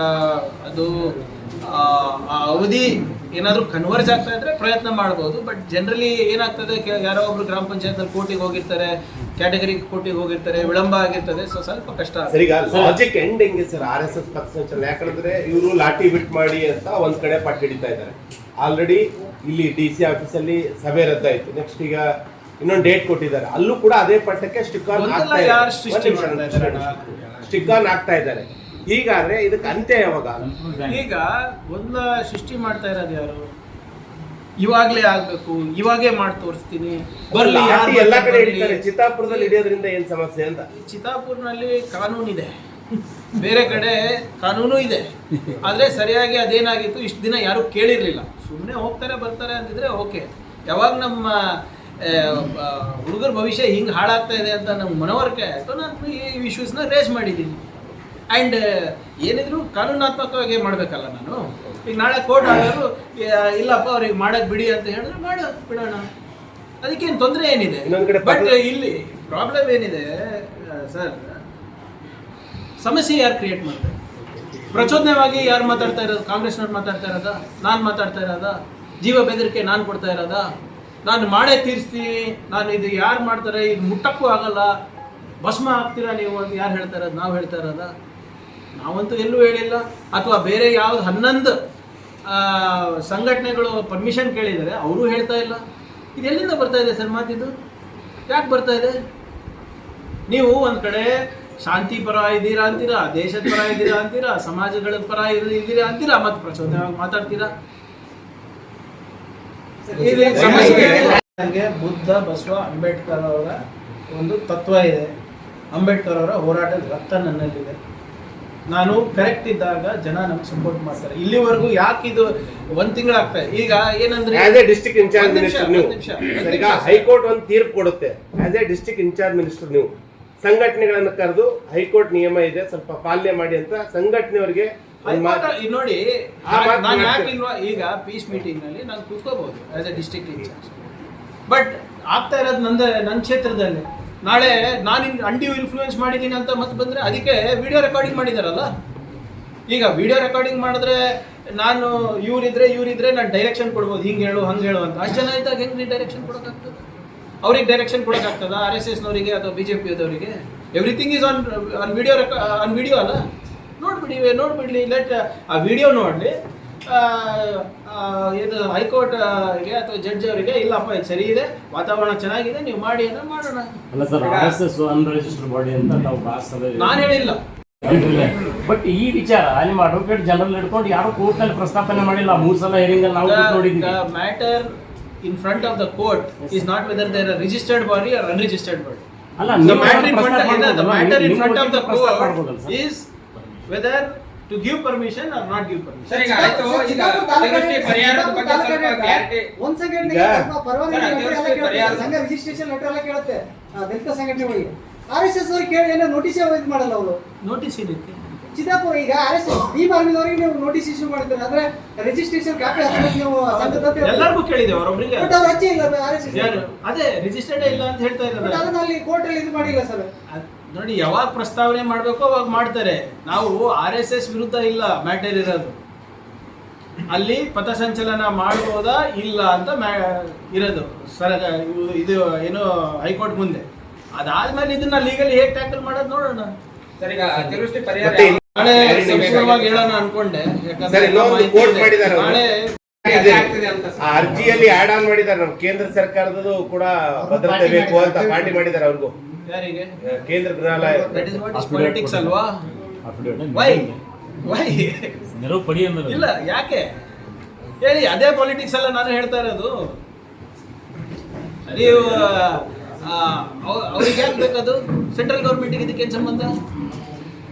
ಅದು ಆ ಅವಧಿ ಏನಾದರೂ ಕನ್ವರ್ಜ್ ಆಗ್ತಾ ಇದ್ರೆ ಪ್ರಯತ್ನ ಮಾಡ್ಬೋದು. ಬಟ್ ಜನರಲಿ ಏನಾಗ್ತದೆ, ಯಾರೋ ಒಬ್ರು ಗ್ರಾಮ ಪಂಚಾಯತ್ನಲ್ಲಿ ಕೋರ್ಟಿಗೆ ಹೋಗಿರ್ತಾರೆ, ಕ್ಯಾಟಗರಿ ಕೋರ್ಟಿಗೆ ಹೋಗಿರ್ತಾರೆ, ವಿಳಂಬ ಆಗಿರ್ತದೆ. ಸೊ ಸ್ವಲ್ಪ ಕಷ್ಟ ಆಗುತ್ತೆ. ಸರ್ ಈಗ ಲಾಜಿಕ್ ಎಂಡ್ ಹೆಂಗೆ ಸರ್ RSS ಪಕ್ಷ? ಯಾಕಂದ್ರೆ ಇವರು ಲಾಠಿ ಬಿಟ್ ಮಾಡಿ ಅಂತ ಒಂದ್ ಕಡೆ ಪಟ್ಟು ಹಿಡಿತಾ ಇದ್ದಾರೆ. ಆಲ್ರೆಡಿ ಇಲ್ಲಿ DC ಆಫೀಸಲ್ಲಿ ಸಭೆ ರದ್ದಾಯ್ತು. ನೆಕ್ಸ್ಟ್ ಈಗ ಇನ್ನೊಂದು ಡೇಟ್ ಕೊಟ್ಟಿದ್ದಾರೆ, ಅಲ್ಲೂ ಕೂಡ ಅದೇ ಪಟ್ಟಕ್ಕೆ ಸ್ಟಿಕ್ ಆನ್ ಆಗ್ತಾ ಇದ್ದಾರೆ. ಹೀಗಾದ್ರೆ ಇದಕ್ಕೆ ಅಂತ್ಯ ಯಾವಾಗ? ಈಗ ಒಂದ ಸೃಷ್ಟಿ ಮಾಡ್ತಾ ಇರೋದು ಯಾರು? ಇವಾಗ್ಲೇ ಆಗ್ಬೇಕು, ಇವಾಗೇ ಮಾಡಿ ತೋರಿಸ್ತೀನಿ, ಬರ್ಲಿ. ಲಾಠಿ ಎಲ್ಲಾ ಕಡೆ ಹಿಡಿತಾರೆ, ಚಿತ್ತಾಪುರದಲ್ಲಿ ಹಿಡಿಯೋದ್ರಿಂದ ಏನ್ ಸಮಸ್ಯೆ ಅಂತ? ಚಿತ್ತಾಪುರ್ನಲ್ಲಿ ಕಾನೂನಿದೆ, ಬೇರೆ ಕಡೆ ಕಾನೂನು ಇದೆ. ಆದರೆ ಸರಿಯಾಗಿ ಅದೇನಾಗಿತ್ತು, ಇಷ್ಟು ದಿನ ಯಾರು ಕೇಳಿರಲಿಲ್ಲ. ಸುಮ್ಮನೆ ಹೋಗ್ತಾರೆ ಬರ್ತಾರೆ ಅಂತಿದ್ರೆ ಓಕೆ. ಯಾವಾಗ ನಮ್ಮ ಹುಡುಗರ ಭವಿಷ್ಯ ಹಿಂಗೆ ಹಾಳಾಗ್ತಾ ಇದೆ ಅಂತ ನಮ್ಗೆ ಮನವರಿಕೆ ಆಯಿತು, ನಾನು ಈ ಇಶ್ಯೂಸ್ನ ರೇಸ್ ಮಾಡಿದ್ದೀನಿ. ಆ್ಯಂಡ್ ಏನಿದ್ರು ಕಾನೂನಾತ್ಮಕವಾಗಿ ಮಾಡಬೇಕಲ್ಲ ನಾನು. ಈಗ ನಾಳೆ ಕೋರ್ಟ್ ಆಗೋರು ಇಲ್ಲಪ್ಪ ಅವ್ರಿಗೆ ಮಾಡಕ್ಕೆ ಬಿಡಿ ಅಂತ ಹೇಳಿದ್ರೆ ಮಾಡೋದು ಬಿಡೋಣ, ಅದಕ್ಕೇನು ತೊಂದರೆ ಏನಿದೆ. ಇನ್ನೊಂದ್ ಕಡೆ ಬಟ್ ಇಲ್ಲಿ ಪ್ರಾಬ್ಲಮ್ ಏನಿದೆ ಸರ್, ಸಮಸ್ಯೆ ಯಾರು ಕ್ರಿಯೇಟ್ ಮಾಡ್ತಾರೆ? ಪ್ರಚೋದನೆವಾಗಿ ಯಾರು ಮಾತಾಡ್ತಾ ಇರೋದು? ಕಾಂಗ್ರೆಸ್ನವ್ರು ಮಾತಾಡ್ತಾ ಇರೋದಾ? ನಾನು ಮಾತಾಡ್ತಾ ಇರೋದಾ? ಜೀವ ಬೆದರಿಕೆ ನಾನು ಕೊಡ್ತಾ ಇರೋದಾ? ನಾನು ಮಾಡೇ ತೀರಿಸ್ತೀನಿ, ನಾನು ಇದು ಯಾರು ಮಾಡ್ತಾರೆ, ಇದು ಮುಟ್ಟಕ್ಕೂ ಆಗಲ್ಲ, ಭಸ್ಮ ಆಗ್ತೀರಾ ನೀವು ಅಂತ ಯಾರು ಹೇಳ್ತಾ ಇರೋದು? ನಾವು ಹೇಳ್ತಾ ಇರೋದಾ? ನಾವಂತೂ ಎಲ್ಲೂ ಹೇಳಿಲ್ಲ. ಅಥವಾ ಬೇರೆ ಯಾವ್ದು 11 ಸಂಘಟನೆಗಳು ಪರ್ಮಿಷನ್ ಕೇಳಿದ್ದಾರೆ, ಅವರು ಹೇಳ್ತಾ ಇಲ್ಲ. ಇದೆಲ್ಲಿಂದ ಬರ್ತಾ ಇದೆ ಸರ್ ಮಾತಿದು? ಯಾಕೆ ಬರ್ತಾ ಇದೆ? ನೀವು ಒಂದು ಕಡೆ ಶಾಂತಿ ಪರ ಇದ್ದೀರಾ ಅಂತೀರಾ, ದೇಶದ ಪರ ಇದ್ದೀರಾ ಅಂತೀರಾ, ಸಮಾಜಗಳ ಪರ ಇದ್ದೀರಾ ಅಂತೀರಾ, ಮತ್ತು ಪ್ರಚೋದನೆಯಾಗಿ ಮಾತಾಡ್ತೀರಾ. ನನಗೆ ಬುದ್ಧ, ಬಸವ, ಅಂಬೇಡ್ಕರ್ ಅವರ ಒಂದು ತತ್ವ ಇದೆ. ಅಂಬೇಡ್ಕರ್ ಅವರ ಹೋರಾಟದ ರಕ್ತ ನನ್ನಲ್ಲಿದೆ. ನಾನು ಕರೆಕ್ಟ್ ಇದ್ದಾಗ ಜನ ನಮ್ಗೆ ಸಪೋರ್ಟ್ ಮಾಡ್ತಾರೆ. ಇಲ್ಲಿವರೆಗೂ ಯಾಕೆ ಇದು 1 ತಿಂಗಳಾಗ್ತದೆ. ಈಗ ಏನಂದ್ರೆ as a district incharge minister ನೀವು, ಈಗ ಹೈಕೋರ್ಟ್ ಒಂದು ತೀರ್ಪು ಕೊಡುತ್ತೆ. As a district incharge minister ನೀವು ಸಂಘಟನೆಗಳನ್ನು ಕರೆದು ಹೈಕೋರ್ಟ್ ನಿಯಮ ಇದೆ ಸ್ವಲ್ಪ ಪಾಲನೆ ಮಾಡಿ ಅಂತ ಸಂಘಟನೆಯವರಿಗೆ ನೋಡಿ, ನಾನು ಯಾಕೆ ಈಗ ಪೀಸ್ ಮೀಟಿಂಗ್ ನಲ್ಲಿ ನಾನು ಕೂತ್ಕೋಬಹುದು as a district incharge. But ಆಗ್ತಾ ಇರೋದು ನನ್ನ ಕ್ಷೇತ್ರದಲ್ಲಿ. ನಾಳೆ ನಾನು ಅಂಡಿಯು ಇನ್ಫ್ಲೂಯೆನ್ಸ್ ಮಾಡಿದ್ದೀನಿ ಅಂತ ಮತ್ತೆ ಬಂದರೆ ಅದಕ್ಕೆ ವಿಡಿಯೋ ರೆಕಾರ್ಡಿಂಗ್ ಮಾಡಿದಾರಲ್ಲ. ಈಗ ವಿಡಿಯೋ ರೆಕಾರ್ಡಿಂಗ್ ಮಾಡಿದ್ರೆ ನಾನು ಇವರಿದ್ರೆ ನಾನು ಡೈರೆಕ್ಷನ್ ಕೊಡ್ಬೋದು, ಹಿಂಗೆ ಹೇಳು ಹಂಗೆ ಹೇಳು ಅಂತ. ಅಷ್ಟು ಜನ ಇದ್ದಾಗ ಹೆಂಗೆ ಡೈರೆಕ್ಷನ್ ಕೊಡೋಕ್ಕಾಗ್ತದೆ? ಅವ್ರಿಗೆ ಡೈರೆಕ್ಷನ್ ಕೊಡೋಕ್ಕಾಗ್ತದ? RSSನವರಿಗೆ ಅಥವಾ BJPದವರಿಗೆ? ಎವ್ರಿಥಿಂಗ್ ಈಸ್ ಆನ್ ವಿಡಿಯೋ ಅಲ್ಲ. ನೋಡ್ಬಿಡ್ಲಿ, ಲೆಟ್ ಆ ವಿಡಿಯೋ ನೋಡಲಿ. ಇದು ಹೈಕೋರ್ಟ್ಗೆ ಅಥವಾ ಜಡ್ಜ್ ಅವರಿಗೆ ಇಲ್ಲಪ್ಪ ಇದು ಸರಿ ಇದೆ, ವಾತಾವರಣ ಚೆನ್ನಾಗಿದೆ, ನೀವು ಮಾಡಿ ಅಂದ್ರೆ ಮಾಡೋಣ. ಅಲ್ಲ ಸರ್, RSS ಅನ್ರಿಜಿಸ್ಟರ್ಡ್ ಬಾಡಿ ಅಂತ ನಾವು ನಾನು ಹೇಳಿಲ್ಲ. ಬಟ್ ಈ ವಿಚಾರ ನಿಮ್ಮ ಅಡ್ವೊಕೇಟ್ ಜನರಲ್ ಹಿಡ್ಕೊಂಡು ಯಾರು ಕೋರ್ಟ್ ನಲ್ಲಿ ಪ್ರಸ್ತಾಪನೆ ಮಾಡಿಲ್ಲ. 3 ಸಲ ಹಿಯರಿಂಗ್ ಅಲ್ಲಿ ನಾವು ನೋಡಿದ್ವಿ. Matter in front of the court is not whether they are a registered body or unregistered body. ಅಲ್ಲ, The matter in front of the court is whether to give permission or not give permission. Sir, ಈಗ ಆಯ್ತು. ಈಗ ಅತಿವೃಷ್ಟಿ ಪರಿಹಾರದ ಬಗ್ಗೆ ಸ್ವಲ್ಪ clarity. ಒಂದ್ second ಸಂಘ ರಿಜಿಸ್ಟ್ರೇಷನ್ ಲೆಟರ್ ಎಲ್ಲ ಕೇಳುತ್ತೆ ದಲಿತ ಸಂಘಟನೆಗಳಿಗೆ. RSS ಅವ್ರಿಗೆ ಕೇಳಿ ಏನೋ ನೋಟಿಸ್ ಇದು ಮಾಡಲ್ಲ ಅವರು. ನೋಟಿಸ್ ಇದಕ್ಕೆ ಚಿತ್ತಾಪುರ ಈಗ RSS ಅವರಿಗೆ ನೀವು ನೋಟಿಸ್ ಇಶ್ಯೂ ಮಾಡಿದ್ರೆ ಅಂದ್ರೆ ರಿಜಿಸ್ಟ್ರೇಷನ್ ಕಾಪಿ ಹಾಕ್ಬೇಕು ನೀವು ಸಂಘದ ಎಲ್ಲರಿಗೂ ಕೇಳಿದೆ ಅವರೊಬ್ಬರಿಗೆ. ಬಟ್ ಅವ್ರು ಹಚ್ಚಿ ಇಲ್ಲ RSS ಅದೇ ರಿಜಿಸ್ಟರ್ಡ್ ಇಲ್ಲ ಅಂತ ಹೇಳ್ತಾ ಇದ್ದಾರೆ. ಅದನ್ನ ಅಲ್ಲಿ ಕೋರ್ಟ್ ಅಲ್ಲಿ ಇದು ಮಾಡಿಲ್ಲ ಸರ್. ನೋಡಿ, ಯಾವಾಗ ಪ್ರಸ್ತಾವನೆ ಮಾಡಬೇಕು ಅವಾಗ ಮಾಡ್ತಾರೆ. ನಾವು RSS ವಿರುದ್ಧ ಇಲ್ಲ ಮ್ಯಾಟರ್ ಇರೋದು. ಅಲ್ಲಿ ಪಥಸಂಚಲನ ಮಾಡ್ಬೋದಾ ಇಲ್ಲ ಅಂತ ಇರೋದು ಇದು ಏನು ಹೈಕೋರ್ಟ್ ಮುಂದೆ. ಅದಾದ್ಮೇಲೆ ಇದನ್ನ ಲೀಗಲಿ ಹೇಗೆ ಟ್ಯಾಕಲ್ ಮಾಡೋದು ನೋಡೋಣ. ಸರ್, ಈಗ ಅತಿವೃಷ್ಟಿ ಪರಿಹಾರ ನಾಳೆ ಸಂಪೂರ್ಣವಾಗಿ ಹೇಳೋಣ ಅನ್ಕೊಂಡೆ. ಸರ್, ಇನ್ನೊಂದು ಕೋರ್ಟ್ ಮಾಡಿದ್ದಾರೆ ಅವರು. ನಾಳೆ ಆಗ್ತಿದೆ ಅಂತ ಆ ಅರ್ಜಿಯಲ್ಲಿ ಆಡ್ ಆನ್ ಮಾಡಿದ್ದಾರೆ. ನಮ್ಮ ಕೇಂದ್ರ ಸರ್ಕಾರದ್ದು ಕೂಡ ಭದ್ರತೆ ಬೇಕು ಅಂತ ಪಾರ್ಟಿ ಮಾಡಿದ್ದಾರೆ. ಅವ್ರಿಗೂ ಯಾರಿಗೆ? ಕೇಂದ್ರ ಗೃಹಾಲಯ. That is what is politics ಅಲ್ವಾ? Why? ನೆರವು ಪಡಿ ಅಂದ್ರೆ ಇಲ್ಲ, ಯಾಕೆ ಹೇಳಿ? ಅದೇ ಪಾಲಿಟಿಕ್ಸ್ ಅಲ್ಲ ನಾನು ಹೇಳ್ತಾ ಇರೋದು. ನೀವು ಅವ್ರಿಗೆ ಯಾಕೆ ಬೇಕದು? ಸೆಂಟ್ರಲ್ ಗೌರ್ಮೆಂಟ್ಗೆ ಇದಕ್ಕೇನು ಸಂಬಂಧ?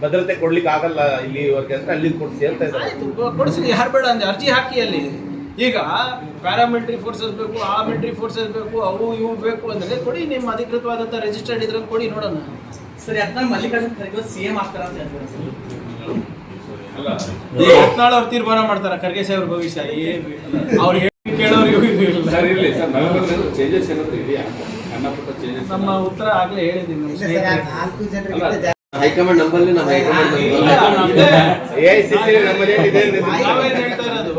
ಭದ್ರತೆ ಕೊಡ್ಲಿಕ್ಕೆ ಆಗಲ್ಲ ಇಲ್ಲಿವರೆಗೆ ಅಂದ್ರೆ ಅಲ್ಲಿ ಕೊಡ್ಸಿ ಅಂತ ಇದ್ದಾರೆ. ಆಯ್ತು ಕೊಡಿಸಿ, ಯಾರು ಬೇಡ ಅಂದ್ರೆ ಅರ್ಜಿ ಹಾಕಿ ಅಲ್ಲಿ. ಈಗ ಪ್ಯಾರಾಮಿಲಿಟರಿ ಫೋರ್ಸಸ್ ಬೇಕು, ಆ ಮಿಲಿಟರಿ ಫೋರ್ಸಸ್ ಬೇಕು, ಅವು ಇವು ಬೇಕು ಅಂದ್ರೆ ಕೊಡಿ, ನಿಮ್ಮ ಅಧಿಕೃತವಾದಂಥ ರಿಜಿಸ್ಟರ್ಡ್ ಇದ್ರಲ್ಲಿ ಕೊಡಿ ನೋಡೋಣ. ಸರಿ, ಅದನ್ನ ಮಲ್ಲಿಕಾರ್ಜುನ್ ಖರ್ಗೆ ಸಿಎಂ ಆಗ್ತಾರ ಅಂತ ಹೇಳ್ತಾರೆ ಸರ್. ಅಲ್ಲ ಈಗ ಯತ್ನಾಳ್ ಅವ್ರು ತೀರ್ಮಾನ ಮಾಡ್ತಾರ ಖರ್ಗೆ ಸಾಹೇಬ್ರ ಭವಿಷ್ಯ ಅವ್ರು ಕೇಳೋರಿಗೂ ಇದು ಇಲ್ಲ. ಸರ್ ಇರಲಿ ಸರ್, ನವೆಂಬರ್ ಚೇಂಜಸ್ ಏನಾದ್ರು ಇದೆಯಾ? ಸಣ್ಣ ಪುಟ್ಟ ಚೇಂಜಸ್ ನಮ್ಮ ಉತ್ತರ ಆಗ್ಲೇ ಹೇಳಿದ್ದೀನಿ ನಮ್ಮ ಸ್ನೇಹಿತರಿಗೆ. ಹೈಕಮಾಂಡ್ ನಂಬಲ್ಲಿ ನಮ್ಮ ಹೈಕಮಾಂಡ್ AICC ನಮ್ಮಲ್ಲಿ ಇದೆ ಅಂದ್ರೆ ನಾವೇನ್ ಹೇಳ್ತಾ ಇರೋದು,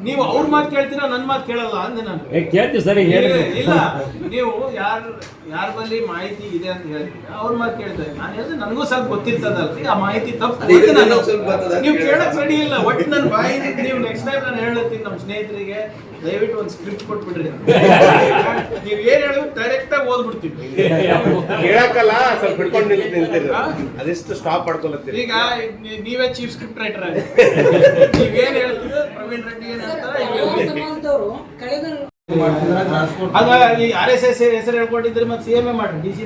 ನೀವು ಅವ್ರ ಮಾತು ಕೇಳ್ತೀರಾ, ನನ್ನ ಮಾತು ಕೇಳಲ್ಲ ಅಂದೆ ನಾನು. ಕೇಳ್ತೀವಿ ಸರಿ ಹೇಳಿ. ಇಲ್ಲ, ನೀವು ಯಾರ ಬಳಿ ಮಾಹಿತಿ ಇದೆ ಅಂತ ಹೇಳ್ತೀರಾ, ಅವ್ರ ಮಾತು ಕೇಳ್ತಾರೆ. ನಾನು ಹೇಳಿದ್ರೆ ನನಗೂ ಸ್ವಲ್ಪ ಗೊತ್ತಿರ್ತದಲ್ರಿ, ಆ ಮಾಹಿತಿ ತಪ್ಪು. ನೀವು ಕೇಳಕ್ ರೆಡಿ ಇಲ್ಲ. ಒಟ್ಟು ನನ್ನ ಬಾಯಿ ನೀವು ನೆಕ್ಸ್ಟ್ ಟೈಮ್ ನಾನು ಹೇಳತ್ತೀನಿ ನಮ್ಮ ಸ್ನೇಹಿತರಿಗೆ, ದಯವಿಟ್ಟು ಒಂದು ಸ್ಕ್ರಿಪ್ಟ್ ಕೊಟ್ಬಿಡ್ರಿ. ನೀವು ಏನ್ ಹೇಳಿದ್ರು ಡೈರೆಕ್ಟ್ ಆಗಿ ಓದ್ಬಿಡ್ತೀವಿ. ಕೇಳಕ್ಕಲ್ಲ, ಸ್ವಲ್ಪ ಹಿಡ್ಕೊಂಡು ನಿಂತಿದ್ರು, ಅದೆಷ್ಟು ಸ್ಟಾಪ್ ಮಾಡ್ಕೊಳತ್ತೀರಿ. ಈಗ ನೀವೇ ಚೀಫ್ ಸ್ಕ್ರಿಪ್ಟ್ ರೈಟರ್ ಆಗಿ ನೀವೇನ್ ಹೇಳ್ತೀರೋ ಪ್ರವೀಣ್ ರೆಡ್ಡಿ ಏನ್ ಹೇಳ್ತಾರೆ ಆಗ ಈ RSS ಹೆಸರು ಹೇಳ್ಕೊಂಡಿದ್ರೆ ಮತ್ತೆ CMA ಮಾಡ್ರಿ, DC